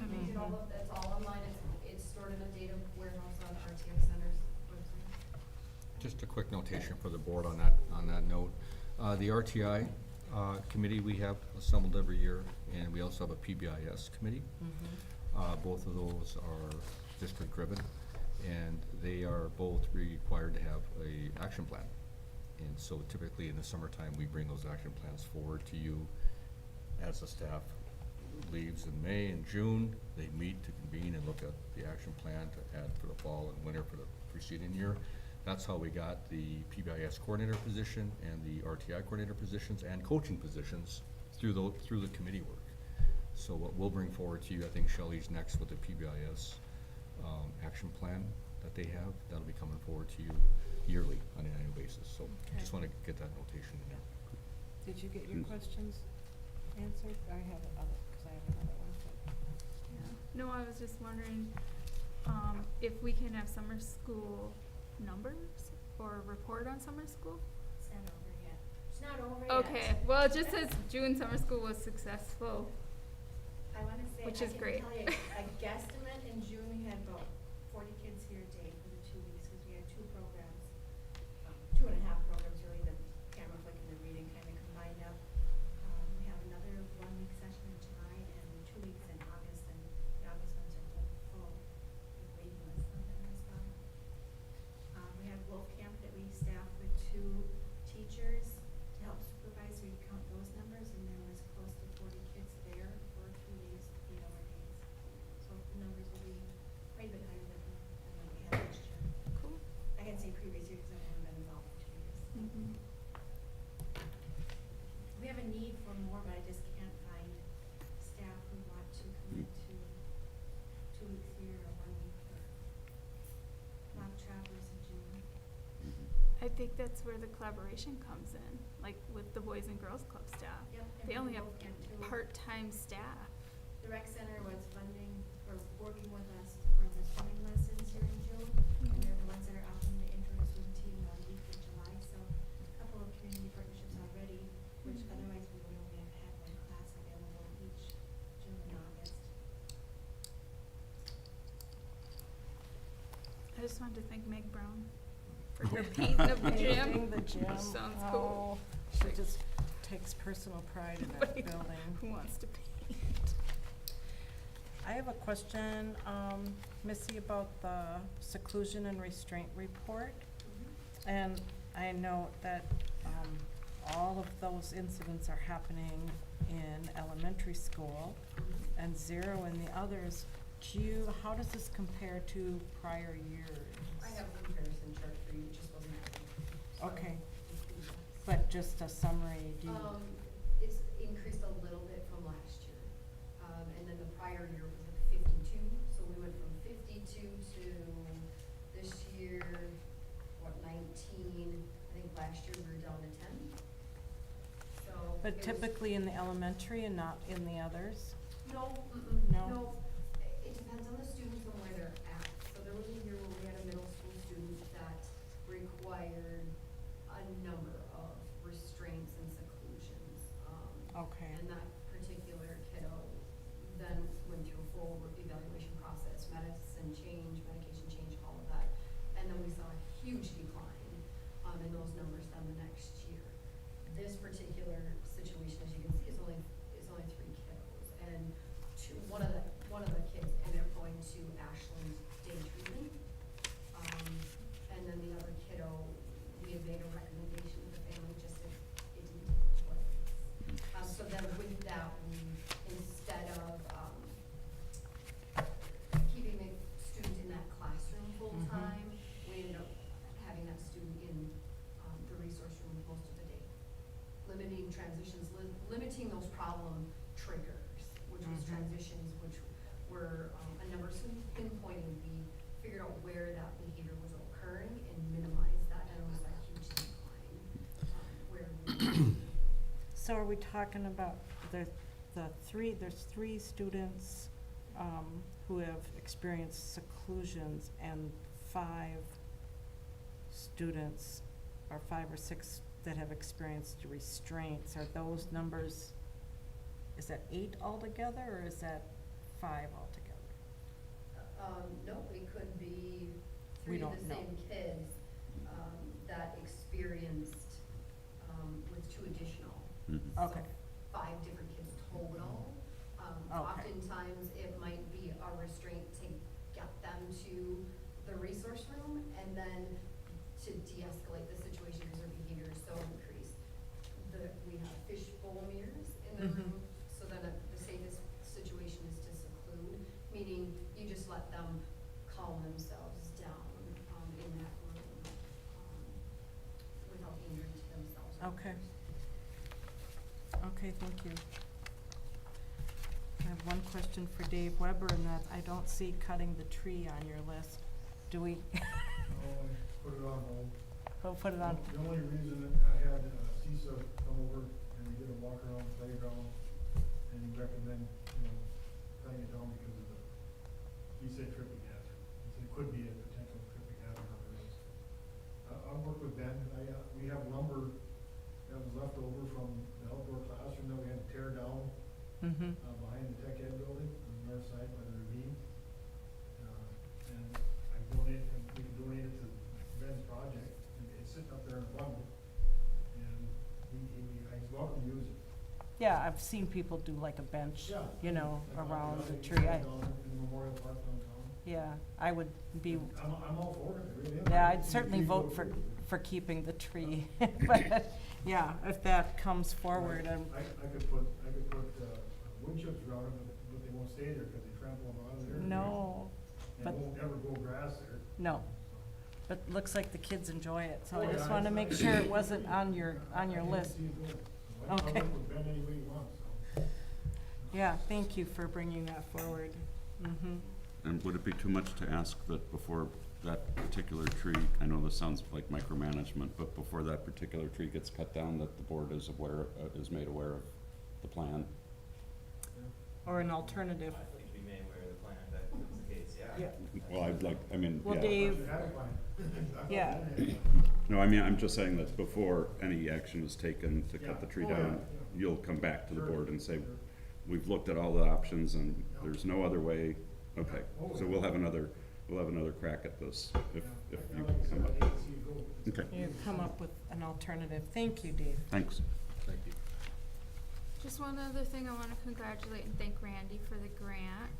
We did all of, it's all online, it's stored in a data warehouse on RTX Center's website. Just a quick notation for the board on that note. The RTI committee we have assembled every year, and we also have a PBIS committee. Both of those are district-driven, and they are both required to have a action plan. And so typically in the summertime, we bring those action plans forward to you as the staff leaves in May and June. They meet to convene and look at the action plan to add for the fall and winter for the preceding year. That's how we got the PBIS coordinator position and the RTI coordinator positions and coaching positions through the committee work. So what we'll bring forward to you, I think Shelley's next with the PBIS action plan that they have. That'll be coming forward to you yearly on an annual basis. So just want to get that notation in there. Did you get your questions answered? I have another one. No, I was just wondering, if we can have summer school numbers or report on summer school? not over yet. It's not over yet. Okay, well, it just says June summer school was successful. I wanna say, Which I is can great. tell you, a guesstimate in June, we had about 40 kids here a day for the 2 weeks, cause we had 2 programs. 2.5 programs really, the camera flick and the reading kinda combined up. We have another 1-week session in July and 2 weeks in August, and the August ones are both full with waiting lists on them as well. We had Wolf Camp that we staffed with 2 teachers to help supervise, we count those numbers, and there was close to 40 kids there for 2 days, 8-hour days. So the numbers will be quite a bit higher than what we had last year. Cool. I can say previous years because I haven't been involved for 2 years. Mhm. We have a need for more, but I just can't find staff who want to commit to 2 weeks here or 1 week there. A lot of travelers in June. I think that's where the collaboration comes in, like with the Boys and Girls Club staff. Yep, and They we only have both can too. part-time staff. The rec center was funding or working with us for the swimming lessons here in June. And they're the ones that are offering the intro to swim team on the week of July, so a couple of community partnerships already, which otherwise we would only have had 1 class available each June and August. I just wanted to thank Meg Brown for her painting of the gym. Painting the gym. Sounds cool. Oh, she just takes personal pride in that Like, building. Who wants to paint? I have a question, Missy, about the seclusion and restraint report. And I know that, all of those incidents are happening in elementary school and 0 in the others. How does this compare to prior years? I have a comparison chart for you, it just wasn't. so- Okay. But just a summary, It's increased a little bit from last year. And then the prior year was like 52, so we went from 52 to this year, 19? I think last year we were down to 10. So. but it was- typically in the elementary and not in the others? No, No? no. It depends on the students and where they're at. So there was a year where we had a middle school student that required a number of restraints and seclusions. Okay. And that particular kiddo then went through a full evaluation process, medicine change, medication change, all of that. And then we saw a huge decline, in those numbers then the next year. This particular situation, as you can see, is only 3 kiddos. And one of the kids ended up going to Ashland Day Treatment. And then the other kiddo, we had made a recommendation to the family, just if it didn't work. So then with that, we, instead of, keeping the student in that classroom full-time, we ended up having that student in, the resource room most of the day. Limiting transitions, limiting those problem triggers, which was transitions, which were, a number of students pinpointing, we figured out where that behavior was occurring and minimized that, and it was that huge decline, where we. So are we talking about there's 3 students, who have experienced seclusions and 5 students, or 5 or 6 that have experienced restraints? Are those numbers, is that 8 altogether, or is that 5 altogether? No, it could be We 3 of don't the know. same kids, that experienced, with 2 additional. Mhm. Okay. So 5 different kids total. Okay. Oftentimes, it might be a restraint to get them to the resource room and then to de-escalate the situation because their behavior is so increased. We have fishbowl mirrors in the room, so then the safest situation is to seclude, meaning you just let them calm themselves down, in that room, without injury to themselves. or Okay. others. Okay, thank you. I have one question for Dave Weber, and that I don't see cutting the tree on your list. Do we? Put it on hold. We'll put it on. The only reason that I had CISA come over and we did a walk around the playground and recommend, cutting it down because of he said tripping hazard. He said it could be a potential tripping hazard on the roads. I'll work with Ben. We have lumber Mm-hmm. behind the tech ed building on the north side by the ravine. And I donated, and we can donate it to Ben's project, and it's sitting up there in a bundle. And he's welcome to use it. Yeah, I've seen people do like a bench, Yeah. you know, Like around like the you tree. said, down in the Memorial Park downtown. Yeah, I would be, I'm all for it, I really am. yeah, I I'd think certainly trees vote go for, too. for keeping the tree. But, yeah, if that comes forward, I could put wood chips around them, but they won't stay there because they trample them out of there. no, And but- it won't ever grow grass there. no. But it looks like the kids enjoy it, so Oh, I yeah, just wanna it's make nice. sure it wasn't on your I can list. see it going. I can Okay. work with Ben any way you want, so. Yeah, thank you for bringing that forward. Mm-hmm. And would it be too much to ask that before that particular tree, I know this sounds like micromanagement, but before that particular tree gets cut down, that the board is aware, is made aware of the plan? Or an alternative. I think we may aware of the plan, if that becomes the case, yeah. Yeah. Well, I'd like, I mean, Well, yeah. Dave, You had a plan. I thought Yeah. Ben had a plan. No, I mean, I'm just saying that before any action is taken to cut the tree Yeah. Oh, down, yeah, yeah. you'll come back to the Sure, board and say, sure. we've looked at all the options and Yeah. there's no other way. Okay, Oh, so yeah. we'll have another crack at this if Yeah. you Like I come said, up. I hate to see it go. Okay, you come up with an alternative. Thank you, Dave. thanks. Thank you. Just one other thing, I wanna congratulate and thank Randy for the grant.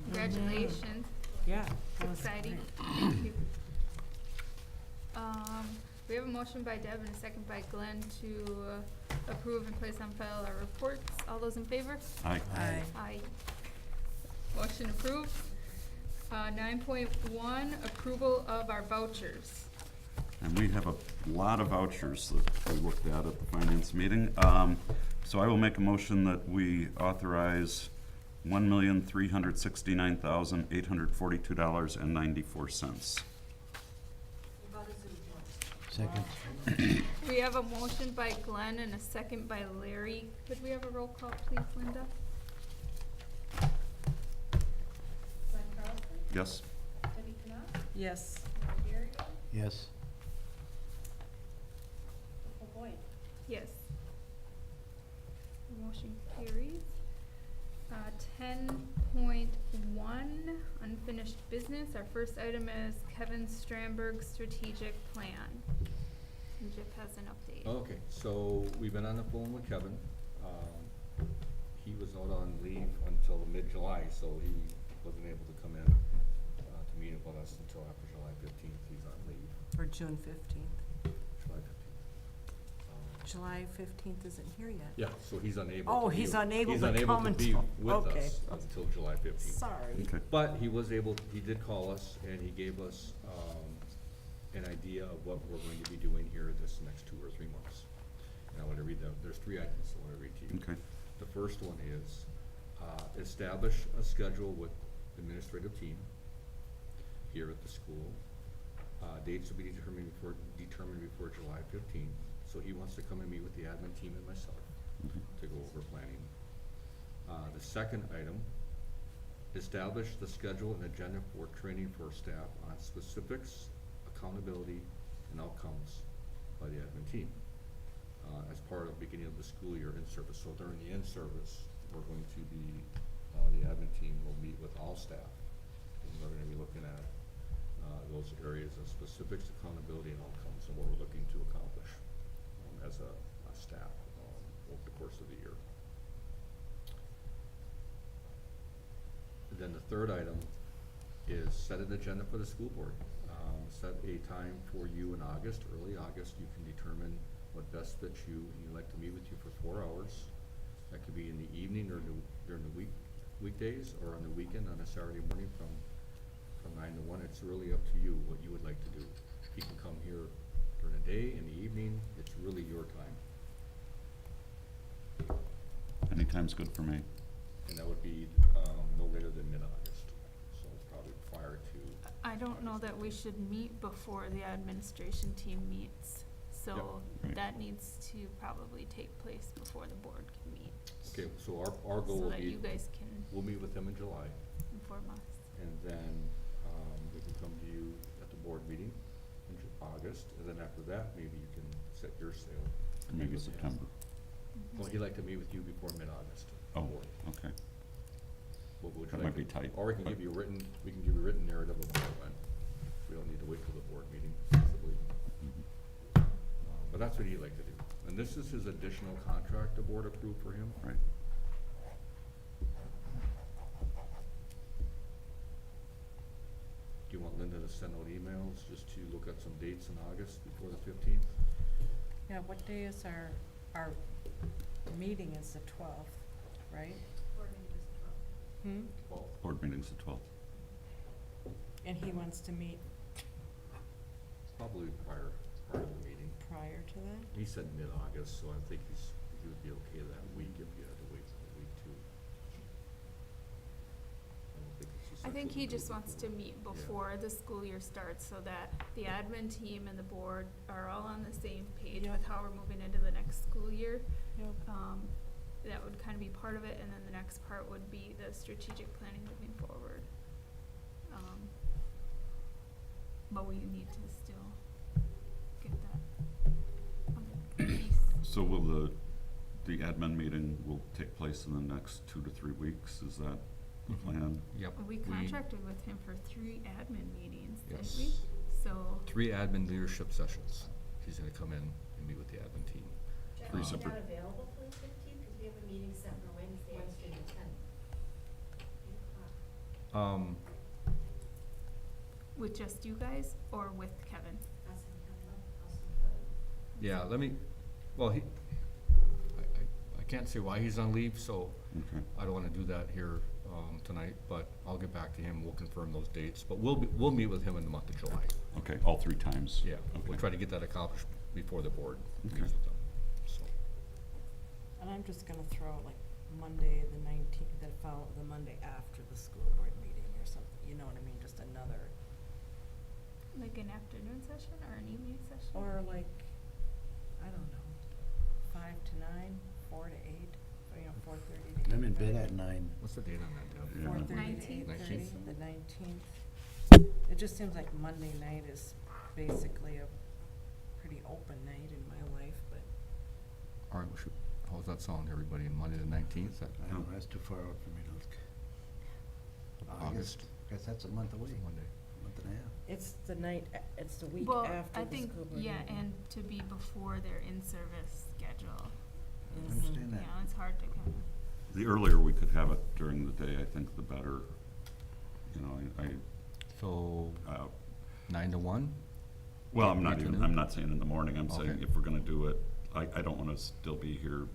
Congratulations, Yeah. that was exciting. great. Thank you. We have a motion by Deb and a second by Glenn to approve and place on file our reports. All those in favor? Aye. Aye. Aye. Motion approved. 9.1, approval of our vouchers. And we have a lot of vouchers that we looked at the finance meeting. So I will make a motion that we authorize $1,369,842.94. About a Zoom Second. We have a motion by Glenn and a second by Larry. Could we have a roll call, please, Linda? Glenn Carlson, Yes? Debbie Knopf, Yes. Mary Berry, Yes. Nicole Boyd. Yes. Motion carries. 10.1, unfinished business. Our first item is Kevin Stramberg's strategic plan. And Jeff has an update. Okay, so we've been on the phone with Kevin. He was out on leave until mid-July, so he wasn't able to come in to meet with us until after July 15th. He's on leave, Or June 15th. July 15th. July 15th isn't here yet. Yeah, so he's unable. Oh, to be- he's unable to He's come unable to be until- with okay. us until July 15th. Sorry. Okay. But he was able, he did call us and he gave us, an idea of what we're going to be doing here this next 2 or 3 months. And I want to read them, there's 3 items I want to read to you. Okay. The first one is, establish a schedule with administrative team here at the school. Dates will be determined before July 15th. So he wants to come and meet with the admin team and myself to go over planning. The second item, establish the schedule and agenda for training for staff on specifics, accountability, and outcomes by the admin team. As part of beginning of the school year in-service. So during the in-service, we're going to be, the admin team will meet with all staff. And we're gonna be looking at, those areas of specifics, accountability, and outcomes, and what we're looking to accomplish, as a staff, over the course of the year. And then the third item is set an agenda for the school board. Set a time for you in August, early August. You can determine what best fits you, and you'd like to meet with you for 4 hours. That could be in the evening or during the weekdays, or on the weekend on a Saturday morning from 9 to 1. It's really up to you what you would like to do. You can come here during the day, in the evening, it's really your time. Anytime's good for me. And that would be, no later than mid-August, so probably prior to. I don't know that we should meet before the administration team meets, so Right. that needs to probably take place before the board can meet. Okay, so our goal So will that be, you guys can we'll meet with them in July, inform us. and then, we can come to you at the board meeting in August, and then after that, maybe you can set your sail. Maybe September. Well, he'd like to meet with you before mid-August. Oh, board. okay. What would you That like might be to- tight, Or we can but- give you a written, we can give you a written narrative of how it went. We don't need to wait till the board meeting, possibly. But that's what he'd like to do. And this is his additional contract the board approved for him. Right. Do you want Linda to send out emails just to look at some dates in August before the 15th? Yeah, what day is our meeting is the 12th, right? Board meeting is the 12th. Well, Board meeting's the 12th. And he wants to meet probably prior to the meeting. prior to that? He said mid-August, so I think he would be okay that week if you had to wait till the week two. don't think it's I think he essential just do it wants to meet Yeah. before the school year starts so that the admin team and the board are all on the same page Yep. with how we're moving into the next school year. Yep. That would kind of be part of it, and then the next part would be the strategic planning moving forward. But we need to still get that other piece. So will the admin meeting will take place in the next 2 to 3 weeks? Is that the plan? Yep. We contracted with him for 3 admin meetings, didn't Yes. we? So, 3 admin leadership sessions. He's gonna come in and meet with the admin team. Jeff, Three is he separate- not available for the 15th, because we have a meeting set for Wednesday the 10th. 8 o'clock. with just you guys or with Kevin? Us and Kevin, us and Kevin. Yeah, let me, well, I can't say why he's on leave, so Okay. I don't wanna do that here, tonight, but I'll get back to him, we'll confirm those dates, but we'll meet with him in the month of July. Okay, all 3 times? Yeah, we'll Okay. try to get that accomplished before the board meets Okay. with them, so. And I'm just gonna throw like Monday, the 19th, the Monday after the school board meeting or something, you know what I mean, just another, Like an afternoon session or an evening session? or like, I don't know, 5 to 9, 4 to 8, or, 4:30 to 8:30. I'm in bed at 9. What's the date on that, Deb? Yeah. 4:30 to 19th. 8:30, the 19th. It just seems like Monday night is basically a pretty open night in my life, but All right, how's that sound, everybody, Monday the 19th? I don't know, that's too far out for me to look. August. Guess that's a month away, Monday. month and a half. it's the night, it's the week Well, after I the think, school board yeah, meeting. and to be before their in-service schedule. I is, understand that. You know, it's hard to kind of, The earlier we could have it during the day, I think the better. You know, So, I, 9 to 1? well, I'm not Eight to even, noon? I'm not saying in the morning, I'm saying Okay. if we're gonna do it, I don't wanna still be here,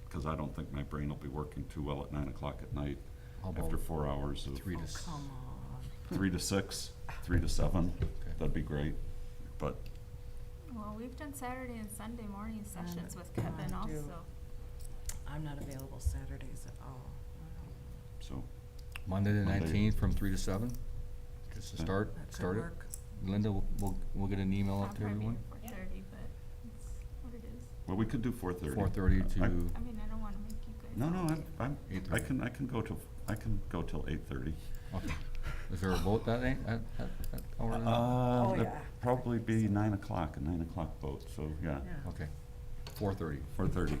cause I don't think my brain will be working too well at 9 o'clock at night How after about 4 hours of 3 to Oh, 6? come on. 3 to 6, 3 to 7, Okay. that'd be great, but, well, we've done Saturday and Sunday morning sessions with come Kevin on, dude. also. I'm not available Saturdays at all. so, Monday the Monday. 19th from 3 to 7? Just to Yeah. start, That could start it? work. Linda, we'll get an email I'll out to probably be everyone? here 4:30, but it's what it is. well, we could do 4:30. 4:30 to, I mean, I don't wanna make you guys. No, no, all day. I 8:30. can go till 8:30. okay. Is there a vote that night, at hour? Oh, It'd yeah. probably be 9 o'clock, a 9 o'clock vote, so, yeah, Yeah. Okay, 4:30. 4:30.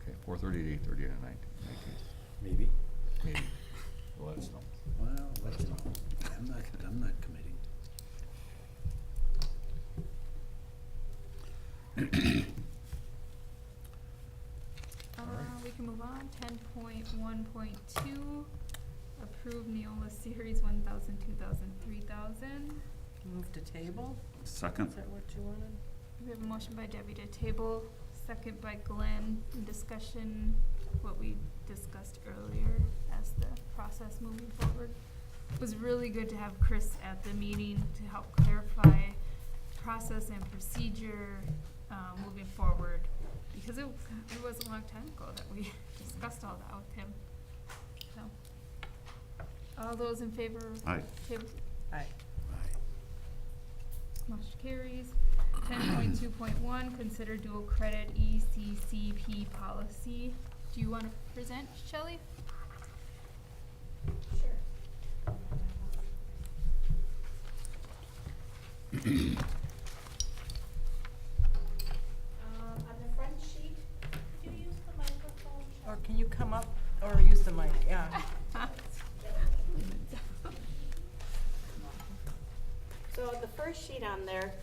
Okay, 4:30 to 8:30 on the 19th, Maybe. maybe. Well, let us know. Well, let you know. I'm not committing. We can move on, 10.1.2, approve Neola Series 1,000, 2,000, 3,000. Move to table? Second? Is that what you wanted? We have a motion by Debbie to table, second by Glenn, in discussion, what we discussed earlier as the process moving forward. It was really good to have Chris at the meeting to help clarify process and procedure, moving forward. Because it was a long time ago that we discussed all that with him, so. All those in favor of Aye. table? Aye. Motion carries. 10.2.1, consider dual credit ECCP policy. Do you want to present, Shelley? Sure. On the front sheet, could you use the microphone, Or Chuck? can you come up Or use the mic, yeah. So the first sheet on there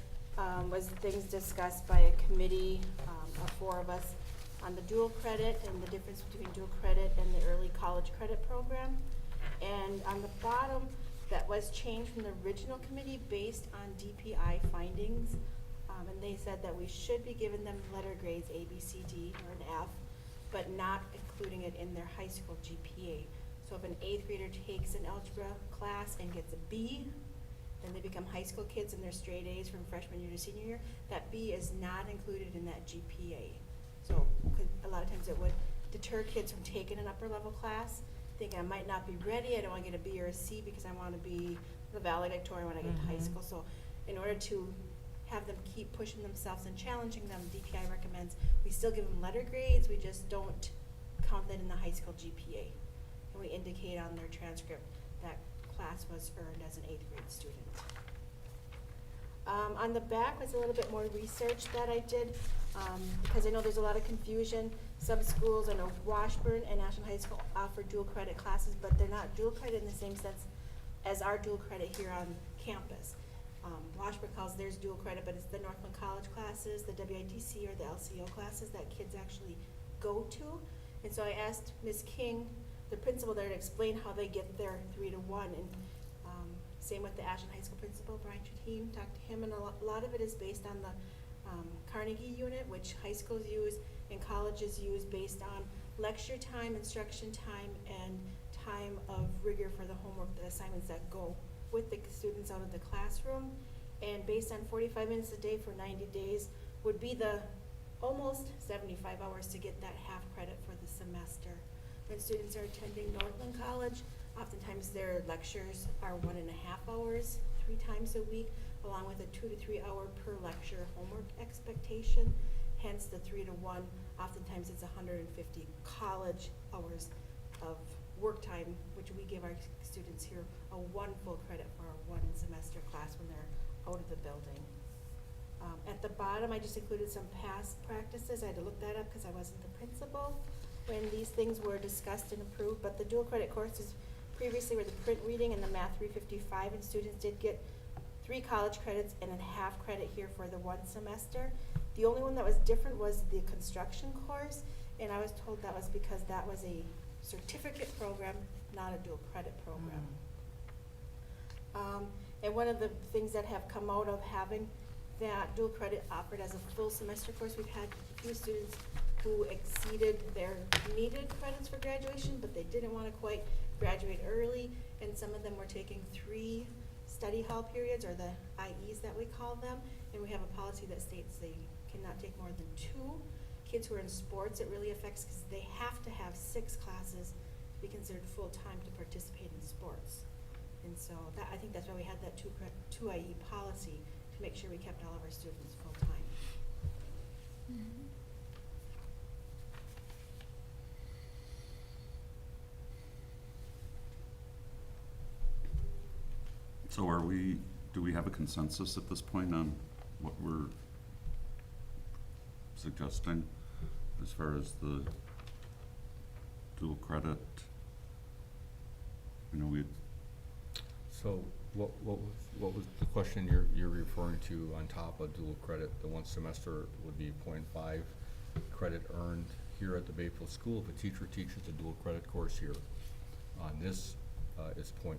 was things discussed by a committee of 4 of us on the dual credit and the difference between dual credit and the early college credit program. And on the bottom, that was changed from the original committee based on DPI findings. And they said that we should be giving them letter grades A, B, C, D, or an F, but not including it in their high school GPA. So if an 8th grader takes an algebra class and gets a B, then they become high school kids and they're straight A's from freshman year to senior year, that B is not included in that GPA. So a lot of times it would deter kids from taking an upper level class, thinking I might not be ready, I don't want to get a B or a C because I want to be the valedictorian when I get to high school. So in order to have them keep pushing themselves and challenging them, DPI recommends we still give them letter grades, we just don't count that in the high school GPA. And we indicate on their transcript that class was earned as an 8th grade student. On the back was a little bit more research that I did, because I know there's a lot of confusion. Some schools, I know Washburn and National High School offer dual credit classes, but they're not dual credit in the same sense as our dual credit here on campus. Washburn calls theirs dual credit, but it's the Northland College classes, the WITC or the LCO classes that kids actually go to. And so I asked Ms. King, the principal there, to explain how they get their 3-to-1. And same with the Ashland High School principal, Brian Trutine, talked to him, and a lot of it is based on the Carnegie unit, which high schools use and colleges use based on lecture time, instruction time, and time of rigor for the homework, the assignments that go with the students out of the classroom. And based on 45 minutes a day for 90 days would be the almost 75 hours to get that half credit for the semester. When students are attending Northland College, oftentimes their lectures are 1.5 hours, 3 times a week, along with a 2 to 3 hour per lecture homework expectation. Hence the 3-to-1, oftentimes it's 150 college hours of work time, which we give our students here a 1 full credit for a 1 semester class when they're out of the building. At the bottom, I just included some past practices. I had to look that up because I wasn't the principal when these things were discussed and approved, but the dual credit courses previously were the print reading and the math 355, and students did get 3 college credits and a half credit here for the 1 semester. The only one that was different was the construction course, and I was told that was because that was a certificate program, not a dual credit program. And one of the things that have come out of having that dual credit offered as a full semester course, we've had a few students who exceeded their needed credits for graduation, but they didn't want to quite graduate early, and some of them were taking 3 study hall periods, or the IEs that we call them, and we have a policy that states they cannot take more than 2. Kids who are in sports, it really affects because they have to have 6 classes to be considered full-time to participate in sports. And so that, I think that's why we had that 2 IE policy, to make sure we kept all of our students full-time. So do we have a consensus at this point on what we're suggesting as far as the dual credit? So what was the question you're referring to on top of dual credit? The 1 semester would be 0.5 credit earned here at the Bayfield School if a teacher teaches a dual credit course here. On this, it's 0.5.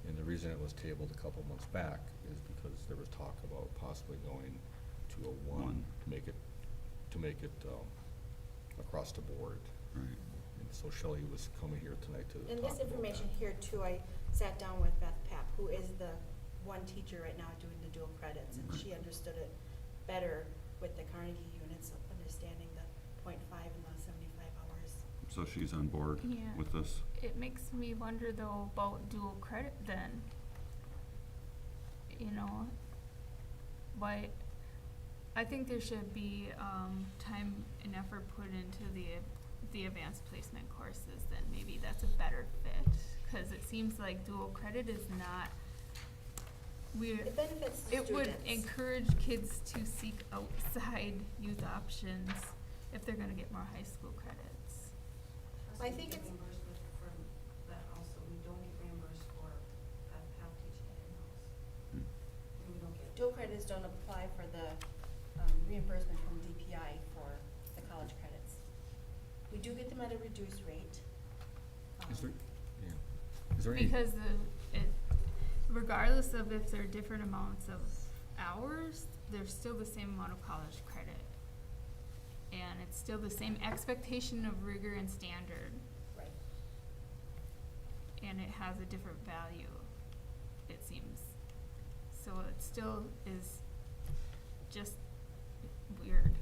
And the reason it was tabled a couple months back is because there was talk about possibly going to a 1 to make it across the board. Right. And so Shelley was coming here tonight to And talk this about information that. here too, I sat down with Beth Papp, who is the 1 teacher right now doing the dual credits, and she understood it better with the Carnegie units, understanding the 0.5 and the 75 hours. So she's on board Yeah. with this? It makes me wonder though about dual credit then. Why, I think there should be time and effort put into the advanced placement courses, then maybe that's a better fit. Cause it seems like dual credit is not, It benefits the it would students. encourage kids to seek outside youth options if they're gonna get more high school credits. I we think get it's- reimbursed for that also. We don't get reimbursed for half teaching it in-house. Hmm. And we don't get. Dual credits don't apply for the reimbursement from DPI for the college credits. We do get them at a reduced rate. Is there, yeah, is there any? Because regardless of if they're different amounts of hours, they're still the same amount of college credit. And it's still the same expectation of rigor and standard, Right. and it has a different value, it seems. So it still is just weird.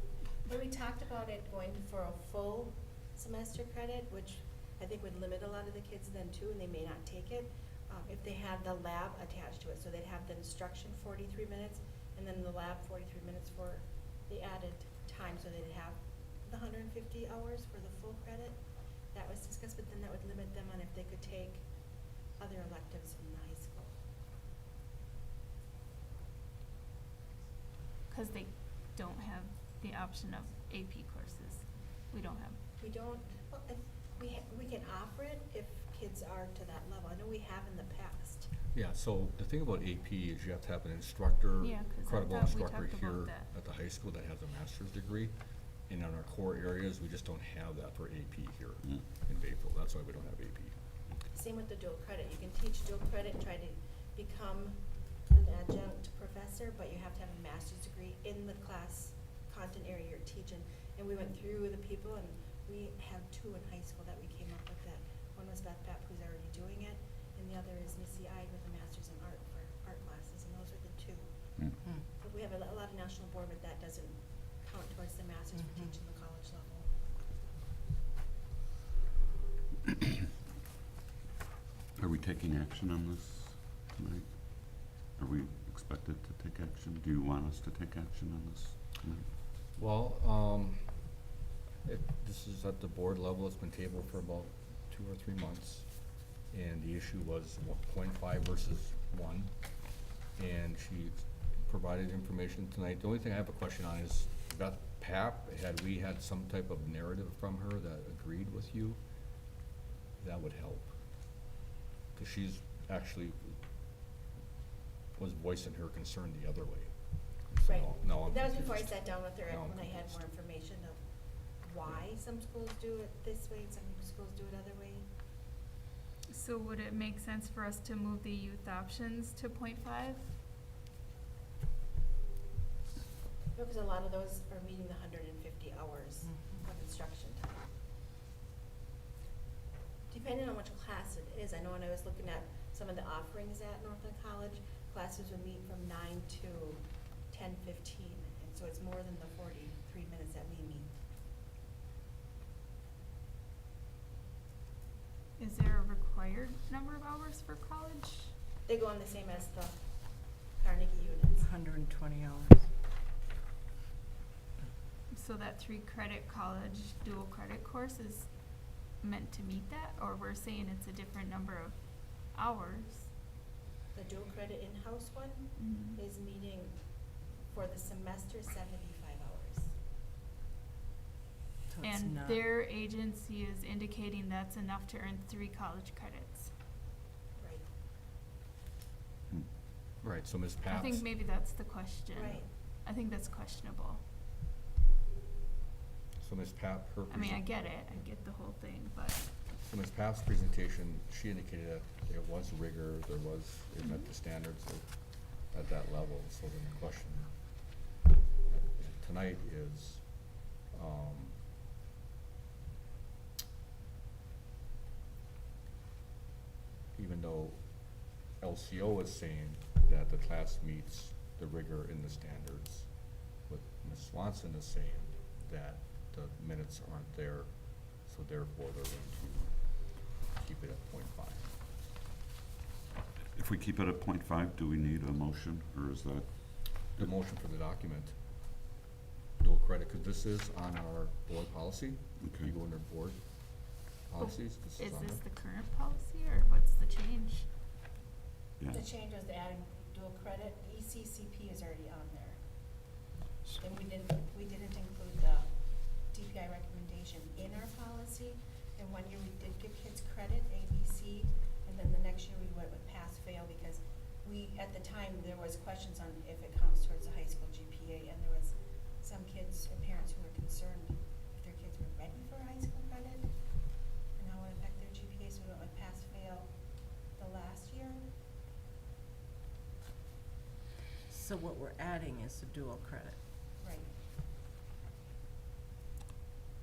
But we talked about it going for a full semester credit, which I think would limit a lot of the kids then too, and they may not take it. If they had the lab attached to it, so they'd have the instruction 43 minutes, and then the lab 43 minutes for the added time, so they'd have the 150 hours for the full credit. That was discussed, but then that would limit them on if they could take other electives in the high school. Cause they don't have the option of AP courses. We don't have. We don't, well, we can offer it if kids are to that level. I know we have in the past. Yeah, so the thing about AP is you have to have an instructor, Yeah, 'cause I credible thought we instructor talked about here that. at the high school that has a master's degree. And in our core areas, we just don't have that for AP here Mm. in Bayfield. That's why we don't have AP. Same with the dual credit. You can teach dual credit and try to become an adjunct professor, but you have to have a master's degree in the class content area you're teaching. And we went through the people, and we have 2 in high school that we came up with that. One was Beth Papp, who's already doing it, and the other is Missy Ide with a master's in art for art classes, and those are the 2. Hmm. But we have a lot of national board, but that doesn't count towards the masters for teaching the college level. Are we taking action on this tonight? Are we expected to take action? Do you want us to take action on this tonight? Well, this is at the board level. It's been tabled for about 2 or 3 months. And the issue was 0.5 versus 1. And she provided information tonight. The only thing I have a question on is Beth Papp, had we had some type of narrative from her that agreed with you, that would help. Cause she's actually was voicing her concern the other way. So Right. now I'm That was before I confused. sat down with her, Now I'm when I had more confused. information of why some schools do it this way and some schools do it other way. So would it make sense for us to move the youth options to 0.5? Because a lot of those are meeting the 150 hours of instruction time. Depending on which class it is, I know when I was looking at some of the offerings at Northland College, classes would meet from 9 to 10:15, and so it's more than the 43 minutes that we meet. Is there a required number of hours for college? They go on the same as the Carnegie units. 120 hours. So that 3-credit college dual credit course is meant to meet that, or we're saying it's a different number of hours? The dual credit in-house one Mhm. is meeting for the semester 75 hours. So it's And not- their agency is indicating that's enough to earn 3 college credits. Right. Hmm. Right, so Ms. Paps. I think maybe that's the question. Right. I think that's questionable. So Ms. Papp, her I mean, I get it, I get the whole thing, but So Ms. Papp's presentation, she indicated that there was rigor, it met the standards at that level. So then the question tonight is, even though LCO is saying that the class meets the rigor in the standards, what Ms. Swanson is saying that the minutes aren't there, so therefore they're going to keep it at 0.5. If we keep it at 0.5, do we need a motion, or is that? The motion for the document, dual credit, because this is on our board policy. Okay. You go under board policies, this is is on this there. the current policy, or what's the change? Yeah. The change was adding dual credit, ECCP is already on there. And we didn't include the DPI recommendation in our policy, and one year we did give kids credit, A, B, C, and then the next year we went with pass, fail, because at the time, there was questions on if it counts towards the high school GPA, and there was some kids and parents who were concerned if their kids were ready for high school credit, and how it would affect their GPA, so we went with pass, fail the last year. So what we're adding is the dual credit, Right.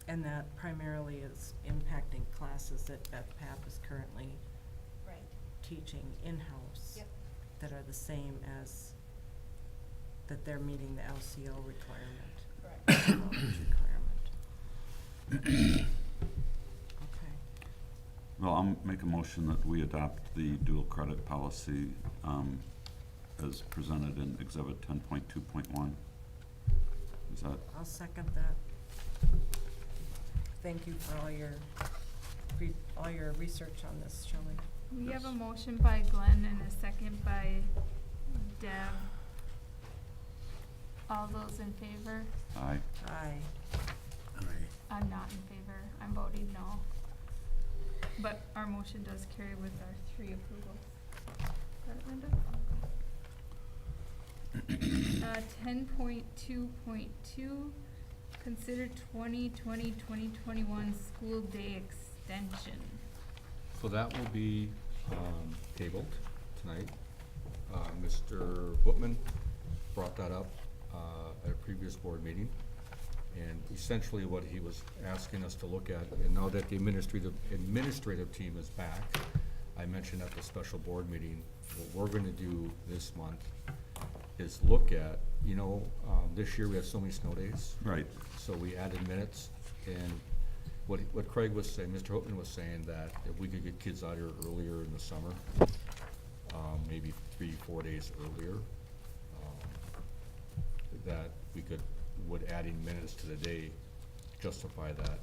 and that primarily is impacting classes that Beth Papp is currently Right. teaching in-house. Yep. That are the same as, that they're meeting the LCO requirement. Correct. Knowledge requirement. Okay. Well, I'll make a motion that we adopt the dual credit policy as presented in Exhibit 10.2.1. Is that, I'll second that. Thank you for all your research on this, Shelley. We have a Yes. motion by Glenn and a second by Deb. All those in favor? aye? Aye. I'm not in favor. I'm voting no. But our motion does carry with our 3 approvals. Got it, Linda? 10.2.2, consider 2020-2021 school day extension. So that will be tabled tonight. Mr. Bookman brought that up at a previous board meeting. And essentially what he was asking us to look at, and now that the administrative team is back, I mentioned at the special board meeting, what we're gonna do this month is look at, this year we had so many snow days. Right. So we added minutes, and what Craig was saying, Mr. Hopman was saying that if we could get kids out here earlier in the summer, maybe 3-4 days earlier, that would adding minutes to the day justify that?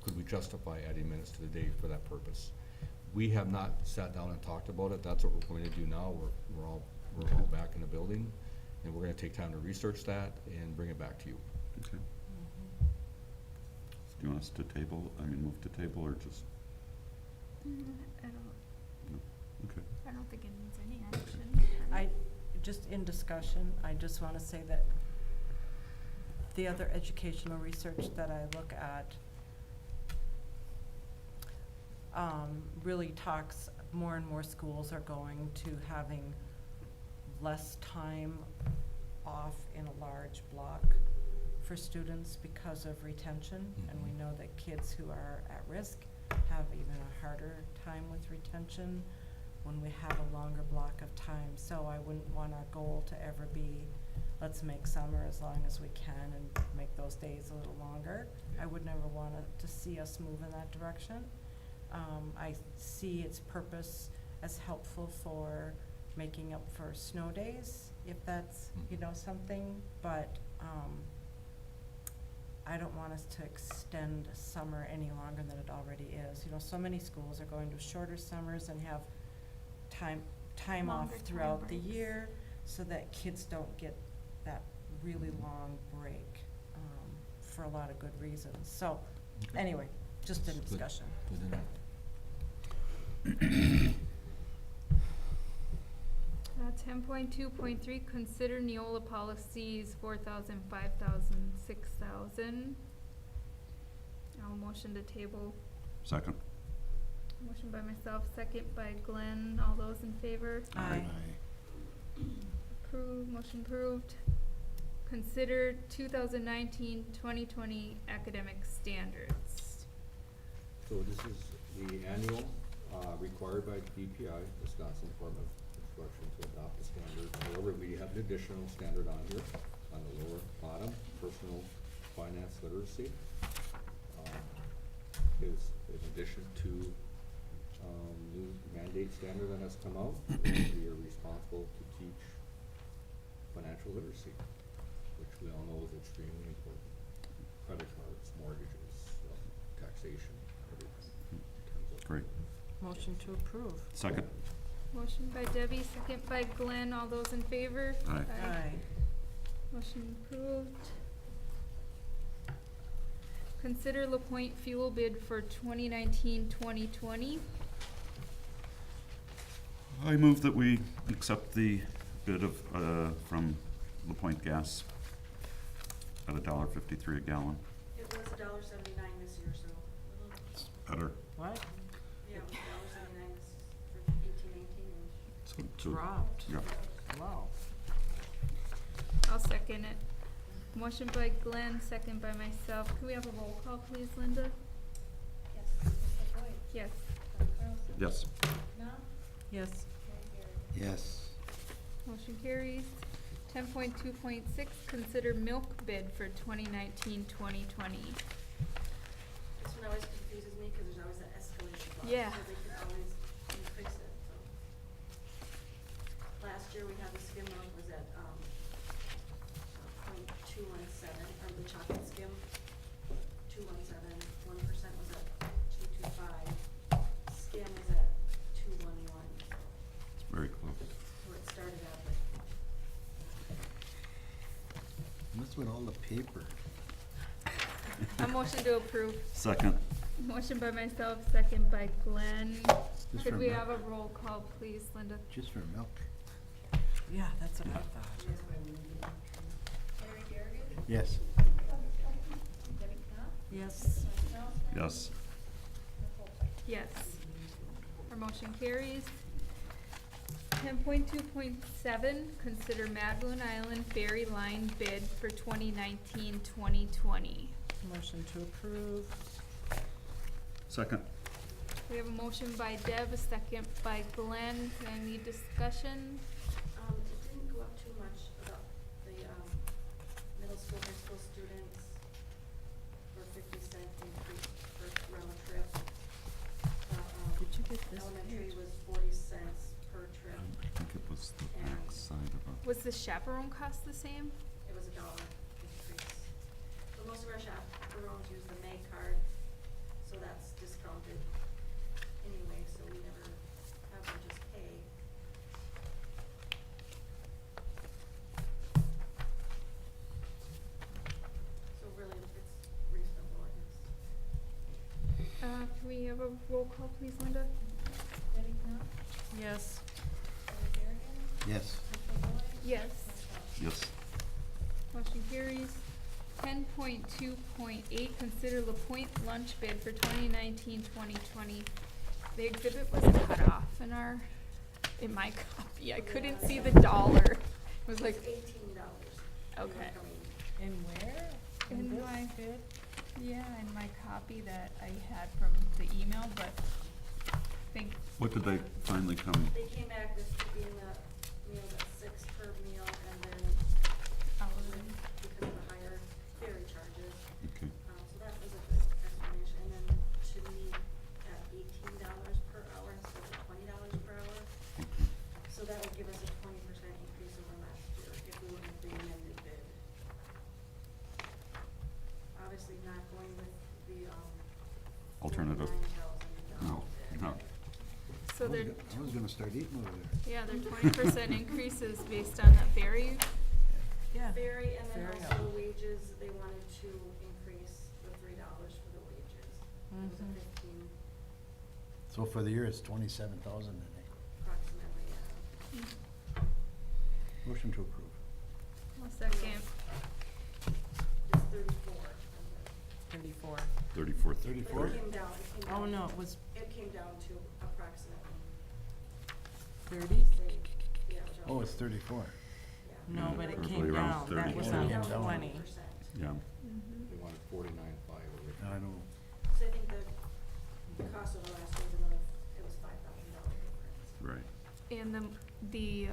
Could we justify adding minutes to the day for that purpose? We have not sat down and talked about it. That's what we're going to do now. We're all back in the building, and we're gonna take time to research that and bring it back to you. Okay. Do you want us to move to table or just, okay. I don't think it needs any action. Just in discussion, I just wanna say that the other educational research that I look at really talks, more and more schools are going to having less time off in a large block for students because of retention. And we know that kids who are at risk have even a harder time with retention when we have a longer block of time. So I wouldn't want our goal to ever be, let's make summer as long as we can and make those days a little longer. I would never want to see us move in that direction. I see its purpose as helpful for making up for snow days, if that's, something, but, I don't want us to extend summer any longer than it already is. So many schools are going to shorter summers and have time off Longer time throughout the breaks. year, so that kids don't get that really long break, for a lot of good reasons. So, Okay. anyway, just in Good. discussion. Good enough. 10.2.3, consider Neola policies 4,000, 5,000, 6,000. I'll motion to table. Second? Motion by myself, second by Glenn. All those in favor? Aye. Approved, motion approved. Consider 2019-2020 academic standards. So this is the annual, required by DPI, Wisconsin Department of Instruction, to adopt the standard. However, we have an additional standard on here, on the lower bottom, personal finance literacy. Is in addition to, new mandate standard that has come out, we are responsible to teach financial literacy, which we all know is extremely important. Credit cards, mortgages, taxation, everything. in terms of- Great. Motion to approve. Second? Motion by Debbie, second by Glenn. All those in favor? Aye. Motion approved. Consider LaPointe fuel bid for 2019-2020. I move that we accept the bid of, from LaPointe Gas at $1.53 a gallon. It was $1.79 this year, so, It's better. What? yeah, it was $1.79 this, for 18, 19, and So, Dropped. yeah. Wow. I'll second it. Motion by Glenn, second by myself. Can we have a roll call, please, Linda? Yes, Mr. Boyd, Yes. Dr. Carlson. Yes. No? Yes. Mary Garrett. Yes. Motion carries. 10.2.6, consider milk bid for 2019-2020. this one always confuses me, cause there's always that escalation clause. Yeah. So they can always increase it, so. Last year, we had the skim milk was at, 0.217, or the chocolate skim, 217, 1% was at 225, skim was at 211, so, It's very close. where it started out, but What's with all the paper? A motion to approve. Second. Motion by myself, second by Glenn. Just Could for we milk. have a roll call, please, Linda? Just for milk. Yeah, that's what I thought. Mary Garrett. Yes. Debbie Knopf. Yes. Dr. Carlson. Yes. Nicole White. Yes. Our motion carries. 10.2.7, consider Magdalen Island Ferry Line bid for 2019-2020. Motion to approve. Second. We have a motion by Deb, a second by Glenn. Any discussion? it didn't go up too much about the, middle school, high school students for 50-cent increase for round trip. Did you get this Elementary page? was 40 cents per trip. I think it was the And- back side of it. Was the chaperone cost the same? It was $1 increase. So most of our chaperones use the May card, so that's discounted anyway, so we never have them just pay. So really, it's reasonable, it's, Can we have a roll call, please, Linda? Debbie Knopf. Yes. Mary Garrett. Yes. Nicole Boyd. Yes. Yes. Motion carries. 10.2.8, consider LaPointe lunch bid for 2019-2020. The exhibit was cut off in my copy. I couldn't see the dollar. It was like, it's $18. Okay. In where? In this my- bid? yeah, in my copy that I had from the email, but I think, What did they finally come? They came back with being the meals at 6 per meal, and then because of the higher ferry charges. Okay. So that was a good explanation, and then to meet at $18 per hour instead of $20 per hour. Okay. So that would give us a 20% increase over last year if we went with the amended bid. Obviously not going with the, Alternative. $49,000 No, bid. no. so they're, I was gonna start eating over there. yeah, they're 20% increases based on that ferry. Yeah. Ferry, and then Ferry also out. wages, they wanted to increase the $3 for the wages. It was a Mhm. 15 So for the year, it's 27,000, I think. approximately, yeah. Motion to approve. I'll second. It's 34. 34. 34. 34? It came down, Oh, no, it was It came down to approximately, 30? say, yeah. it was Oh, around- it's 34. yeah. No, but it Probably came around down. That 30. was Yeah. on Came down. 20. 20%. Yeah. Mhm. They wanted 49.5 originally. I know. So I think the cost of the last year was another, it was $5,000 difference. Right. And the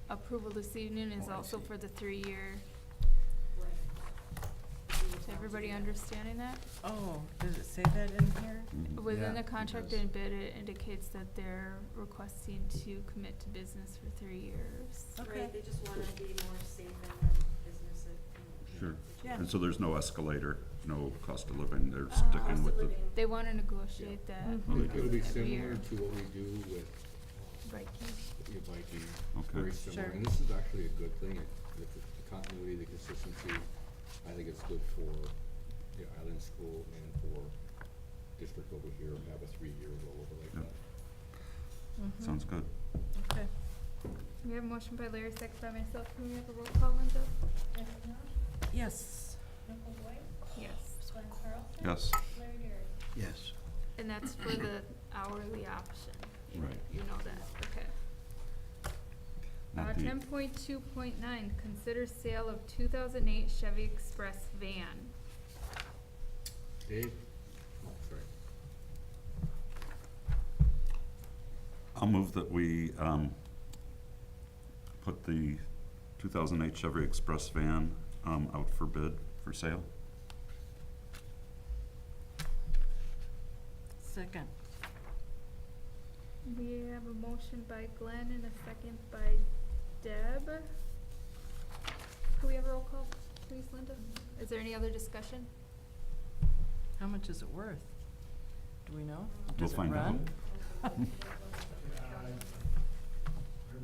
approval this evening is Oh, I also see. for the 3-year. Right. Is everybody understanding that? Oh, does it say that in here? Mhm. Within Yeah, the it contract does. and bid, it indicates that they're requesting to commit to business for 3 years. Okay. Right, they just wanna be more safe in their business and. Sure. Yeah. And so there's no escalator, no cost of living, they're Uh, sticking Cost with of the. living. They wanna negotiate that Mhm. It'll be every similar year. to what we do with Viking. your Viking, Okay. very similar. Sure. And this is actually a good thing, the continuity, the consistency, I think it's good for the island school and for district over here, have a 3-year rollover like Yep. that. Sounds good. Okay. We have a motion by Larry, second by myself. Can we have a roll call, Linda? Jessica Knopf, Yes. Nicole White, Yes. Glenn Carlson. Yes. Larry Gary. Yes. And that's for the hourly option. Right. You know that, okay. Not the- 10.2.9, consider sale of 2008 Chevy Express van. Dave? Oh, sorry. I'll move that we put the 2008 Chevy Express van out for bid for sale. Second. We have a motion by Glenn and a second by Deb. Can we have a roll call, please, Linda? Is there any other discussion? How much is it worth? Do we know? We'll Does it find out. run? Whatever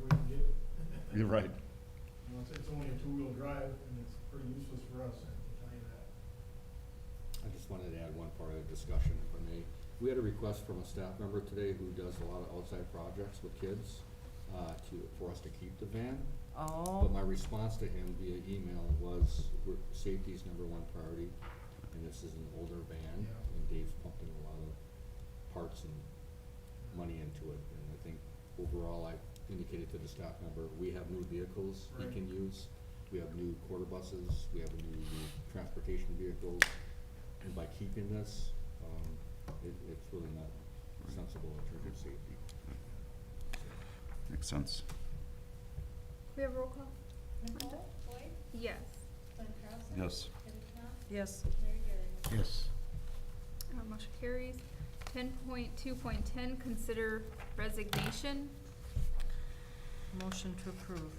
we can get. You're right. You know, it's only a 2-wheel drive, and it's pretty useless for us, I can tell you that. I just wanted to add one part of the discussion, if I may. We had a request from a staff member today who does a lot of outside projects with kids, for us to keep the van. Oh. But my response to him via email was, safety is #1 priority, and this is an older van, Yeah. and Dave's pumping a lot of parts and money into it. And I think overall, I indicated to the staff member, we have new vehicles he Right. can use. We have new quarter buses, we have a new transportation vehicles, and by keeping this, it's really not sensible in terms of safety. Makes sense. We have a roll call? Nicole White, Yes. Glenn Carlson. Yes. Jessica Knopf, Yes. Larry Gary. Yes. Motion carries. 10.2.10, consider resignation. Motion to approve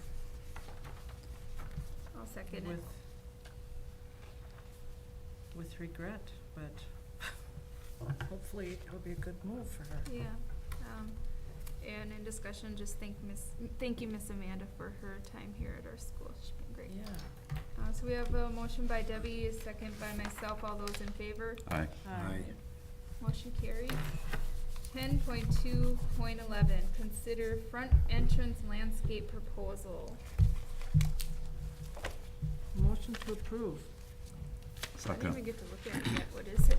I'll second it. with regret, but hopefully it'll be a good move for her. Yeah, and in discussion, just thank you, Miss Amanda, for her time here at our school. She's been great. Yeah. So we have a motion by Debbie, a second by myself. All those in favor? Aye. Aye. Motion carries. 10.2.11, consider front entrance landscape proposal. Motion to approve. I didn't even Second. get to look at it yet. What is it?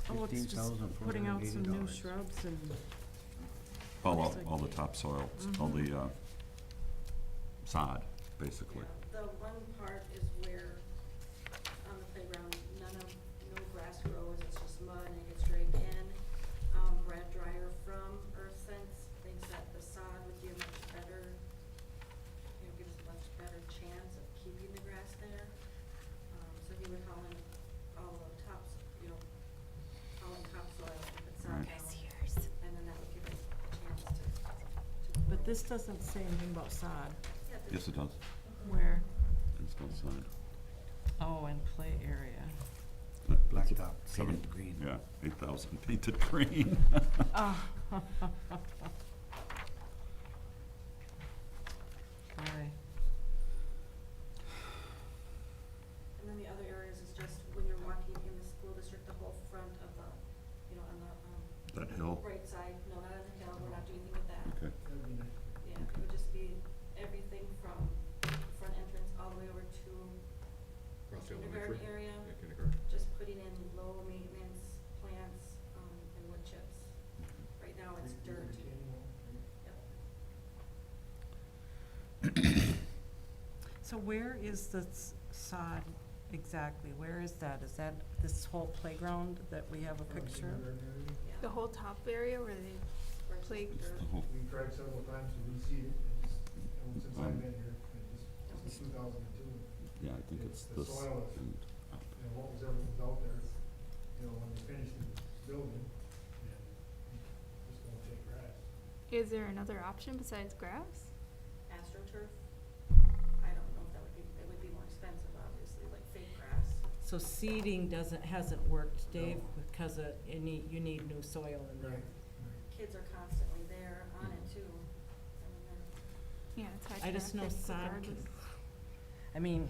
Oh, it's just putting out some new $15,480. shrubs and, All the topsoil, all the sod, basically. Yeah, the one part is where, on the playground, no grass grows, it's just mud and it gets dragged in. Brad Dryer from Earth Sense thinks that the sod would be a much better, gives a much better chance of keeping the grass there. So he would haul in all the tops, haul in topsoil and put sod Right. down. And then that would give it a chance to but grow. this doesn't say anything about sod. Yeah, but Yes, it does. Where? It's still sod. Oh, and play area. Blacktop, Seven- painted green. Yeah, 8,000 painted green. Oh. Boy. And then the other areas is just when you're walking in the school district, the whole front of the, on the, That hill. right side, no, not on the hill, we're not doing anything with that. Okay. That'd be nice. Yeah, it would just be everything from the front entrance all the way over to Across the kindergarten elementary? area, Yeah, kindergarten. just putting in low maintenance plants, and wood chips. Right now it's dirt. Retaining wall, right? Yep. So where is the sod exactly? Where is that? Is that this whole playground that we have a picture of? Kindergarten area. Yeah. The whole top area where they Where it's play. just It's dirt. the whole, We tried several times to reseed it, and just, since I've been here, since 2002, yeah, I think it's The this. soil is- and up. what was out there, when they finished the building, and just won't take grass. Is there another option besides grass? AstroTurf, I don't know if that would be, it would be more expensive, obviously, like fake grass. So seeding hasn't worked, Dave, No. because you need new soil in there. Kids are constantly there on it too. I mean, they're- Yeah, it's high I just know traffic sod can, regardless. I mean,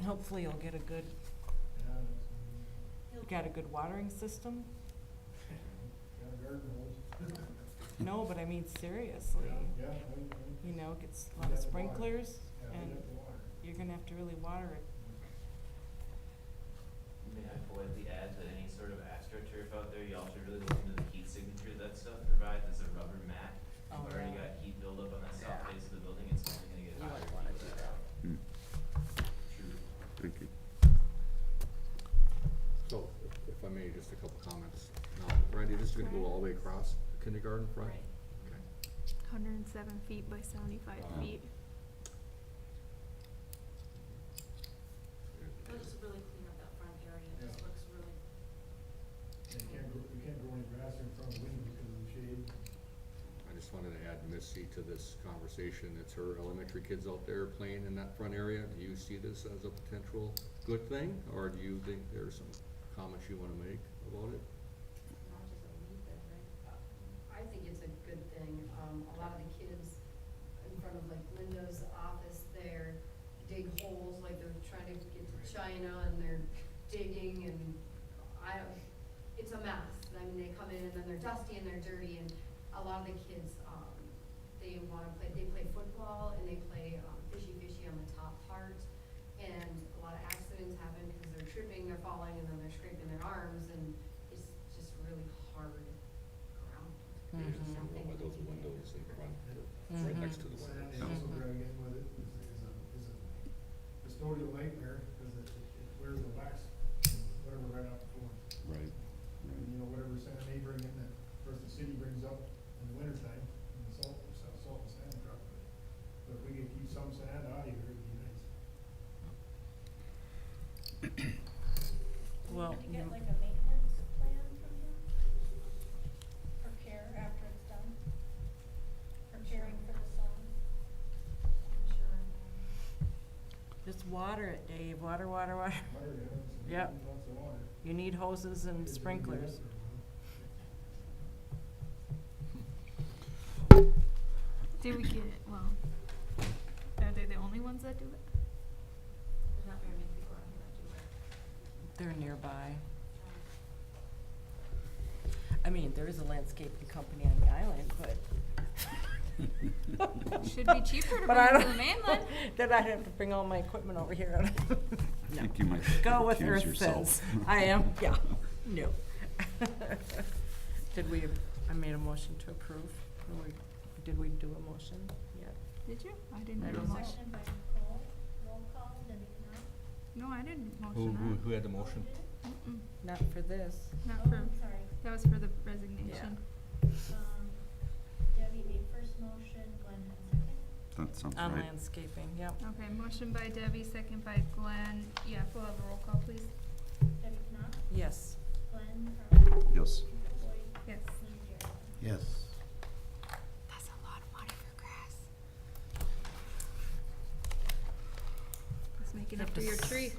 hopefully you'll get a good Yeah, got a good watering system? Got a garden hose. No, but I mean seriously, Yeah, you know, gets a We lot of got the water. sprinklers, Yeah, we and got the water. you're gonna have to really water it. May I politely add that any sort of AstroTurf out there, y'all should really look into the heat signature that stuff provides. It's a rubber mat. Oh, You've already yeah. got heat buildup on that south Yeah. face of the building, it's only gonna get You hotter wouldn't if wanna you do put that that. out. Hmm. True. Thank you. So, if I may, just a couple comments. Now, Randy, this is gonna go all the way across the kindergarten front? Right. Okay. 107 feet by 75 Wow. feet. They'll just really clean up that front area, it just Yeah. looks really, And you can't grow any grass in front of the windows because of the shade. I just wanted to add Missy to this conversation. It's her elementary kids out there playing in that front area. Do you see this as a potential good thing, or do you think there's some comments you wanna make about it? Not just a weed bed, right? I think it's a good thing. A lot of the kids in front of like Linda's office there dig holes like they're trying to get to China, and they're digging, and it's a mess. I mean, they come in and then they're dusty and they're dirty, and a lot of the kids, they play football and they play fishy on the top part, and a lot of accidents happen because they're tripping, they're falling, and then they're scraping their arms, and it's just really hard ground. There's Mhm. some by those windows in front, right Mhm. next to the Sand windows. they also drag in with it is a custodial nightmare, because it wears the wax, and whatever right off the floor. Right, And, you know, whatever sand they bring in, that, of course, the city brings up in the wintertime, in the salt and sand truck, but if we could keep some sand out of here, it'd be nice. Well, Could you you- get like a maintenance plan from him? For care after it's done? For caring for the sun? I'm sure. just water it, Dave, water. Water, yeah, Yep. lots of water. You need hoses and Kids don't get sprinklers. up there, Did we get it? Well, are they the only ones that do it? there's not very many people around here that do it. They're nearby. I mean, there is a landscaping company on the island, but. Should be cheaper to But bring I to don't- the mainland. Then I'd have to bring all my equipment over here. I No. think you might Go with recuse Earth yourself. Sense. I am, yeah, no. I made a motion to approve. Did we do a motion yet? Did you? I didn't I do a don't know. motion. Seconded by Nicole, roll call, Debbie Knopf. No, I didn't motion that. Who had the motion? Mm-mm. Not for this. Not Oh, for, I'm sorry. that was for the resignation. Debbie made first motion, Glenn had second. That sounds On right. landscaping, yep. Okay, motion by Debbie, second by Glenn. Yeah, we'll have a roll call, please. Debbie Knopf, Yes. Glenn Carlin, Yes. Nicole Boyd, Yes. Lee Jarrett. Yes. That's a lot of money for grass. It's making up Have for to your s- tree.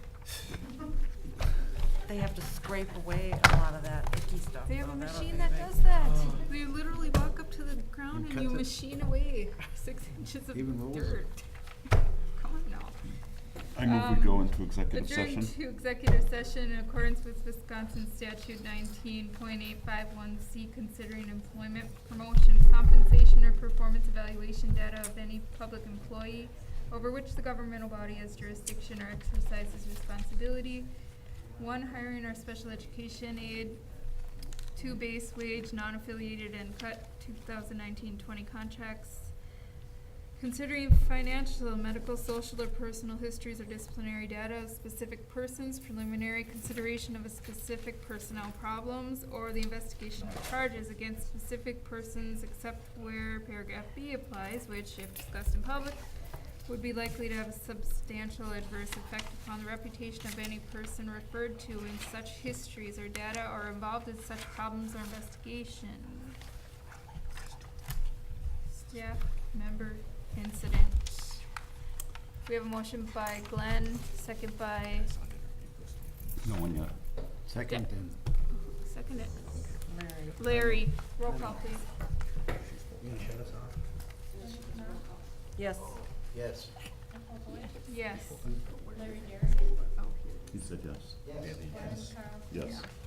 They have to scrape away a lot of that icky stuff. They have a though. That'll machine be that big. does that. Oh. You literally walk up to the ground and cuts you it. machine away 6 inches of Even rolls it. dirt. Come on now. I move we go into executive Adjourn session. to executive session in accordance with Wisconsin statute 19.851C, considering employment, promotion, compensation, or performance evaluation data of any public employee over which the governmental body has jurisdiction or exercises responsibility. 1, hiring or special education aid. 2, base wage, non-affiliated and cut 2019-20 contracts. Considering financial, medical, social, or personal histories or disciplinary data of specific persons, preliminary consideration of a specific personnel problems, or the investigation of charges against specific persons except where paragraph B applies, which, if discussed in public, would be likely to have a substantial adverse effect upon the reputation of any person referred to in such histories or data or involved in such problems or investigation. Staff member incident. We have a motion by Glenn, second by, No one yet. Second and, second it, Larry. Larry. Roll call, please. you gonna shut us off? Debbie Knopf, Yes. Yes. Nicole Boyd, Yes. Larry Jarrett, He's said yes. Bailey, Glenn, yes. Carl? Yes. Yeah.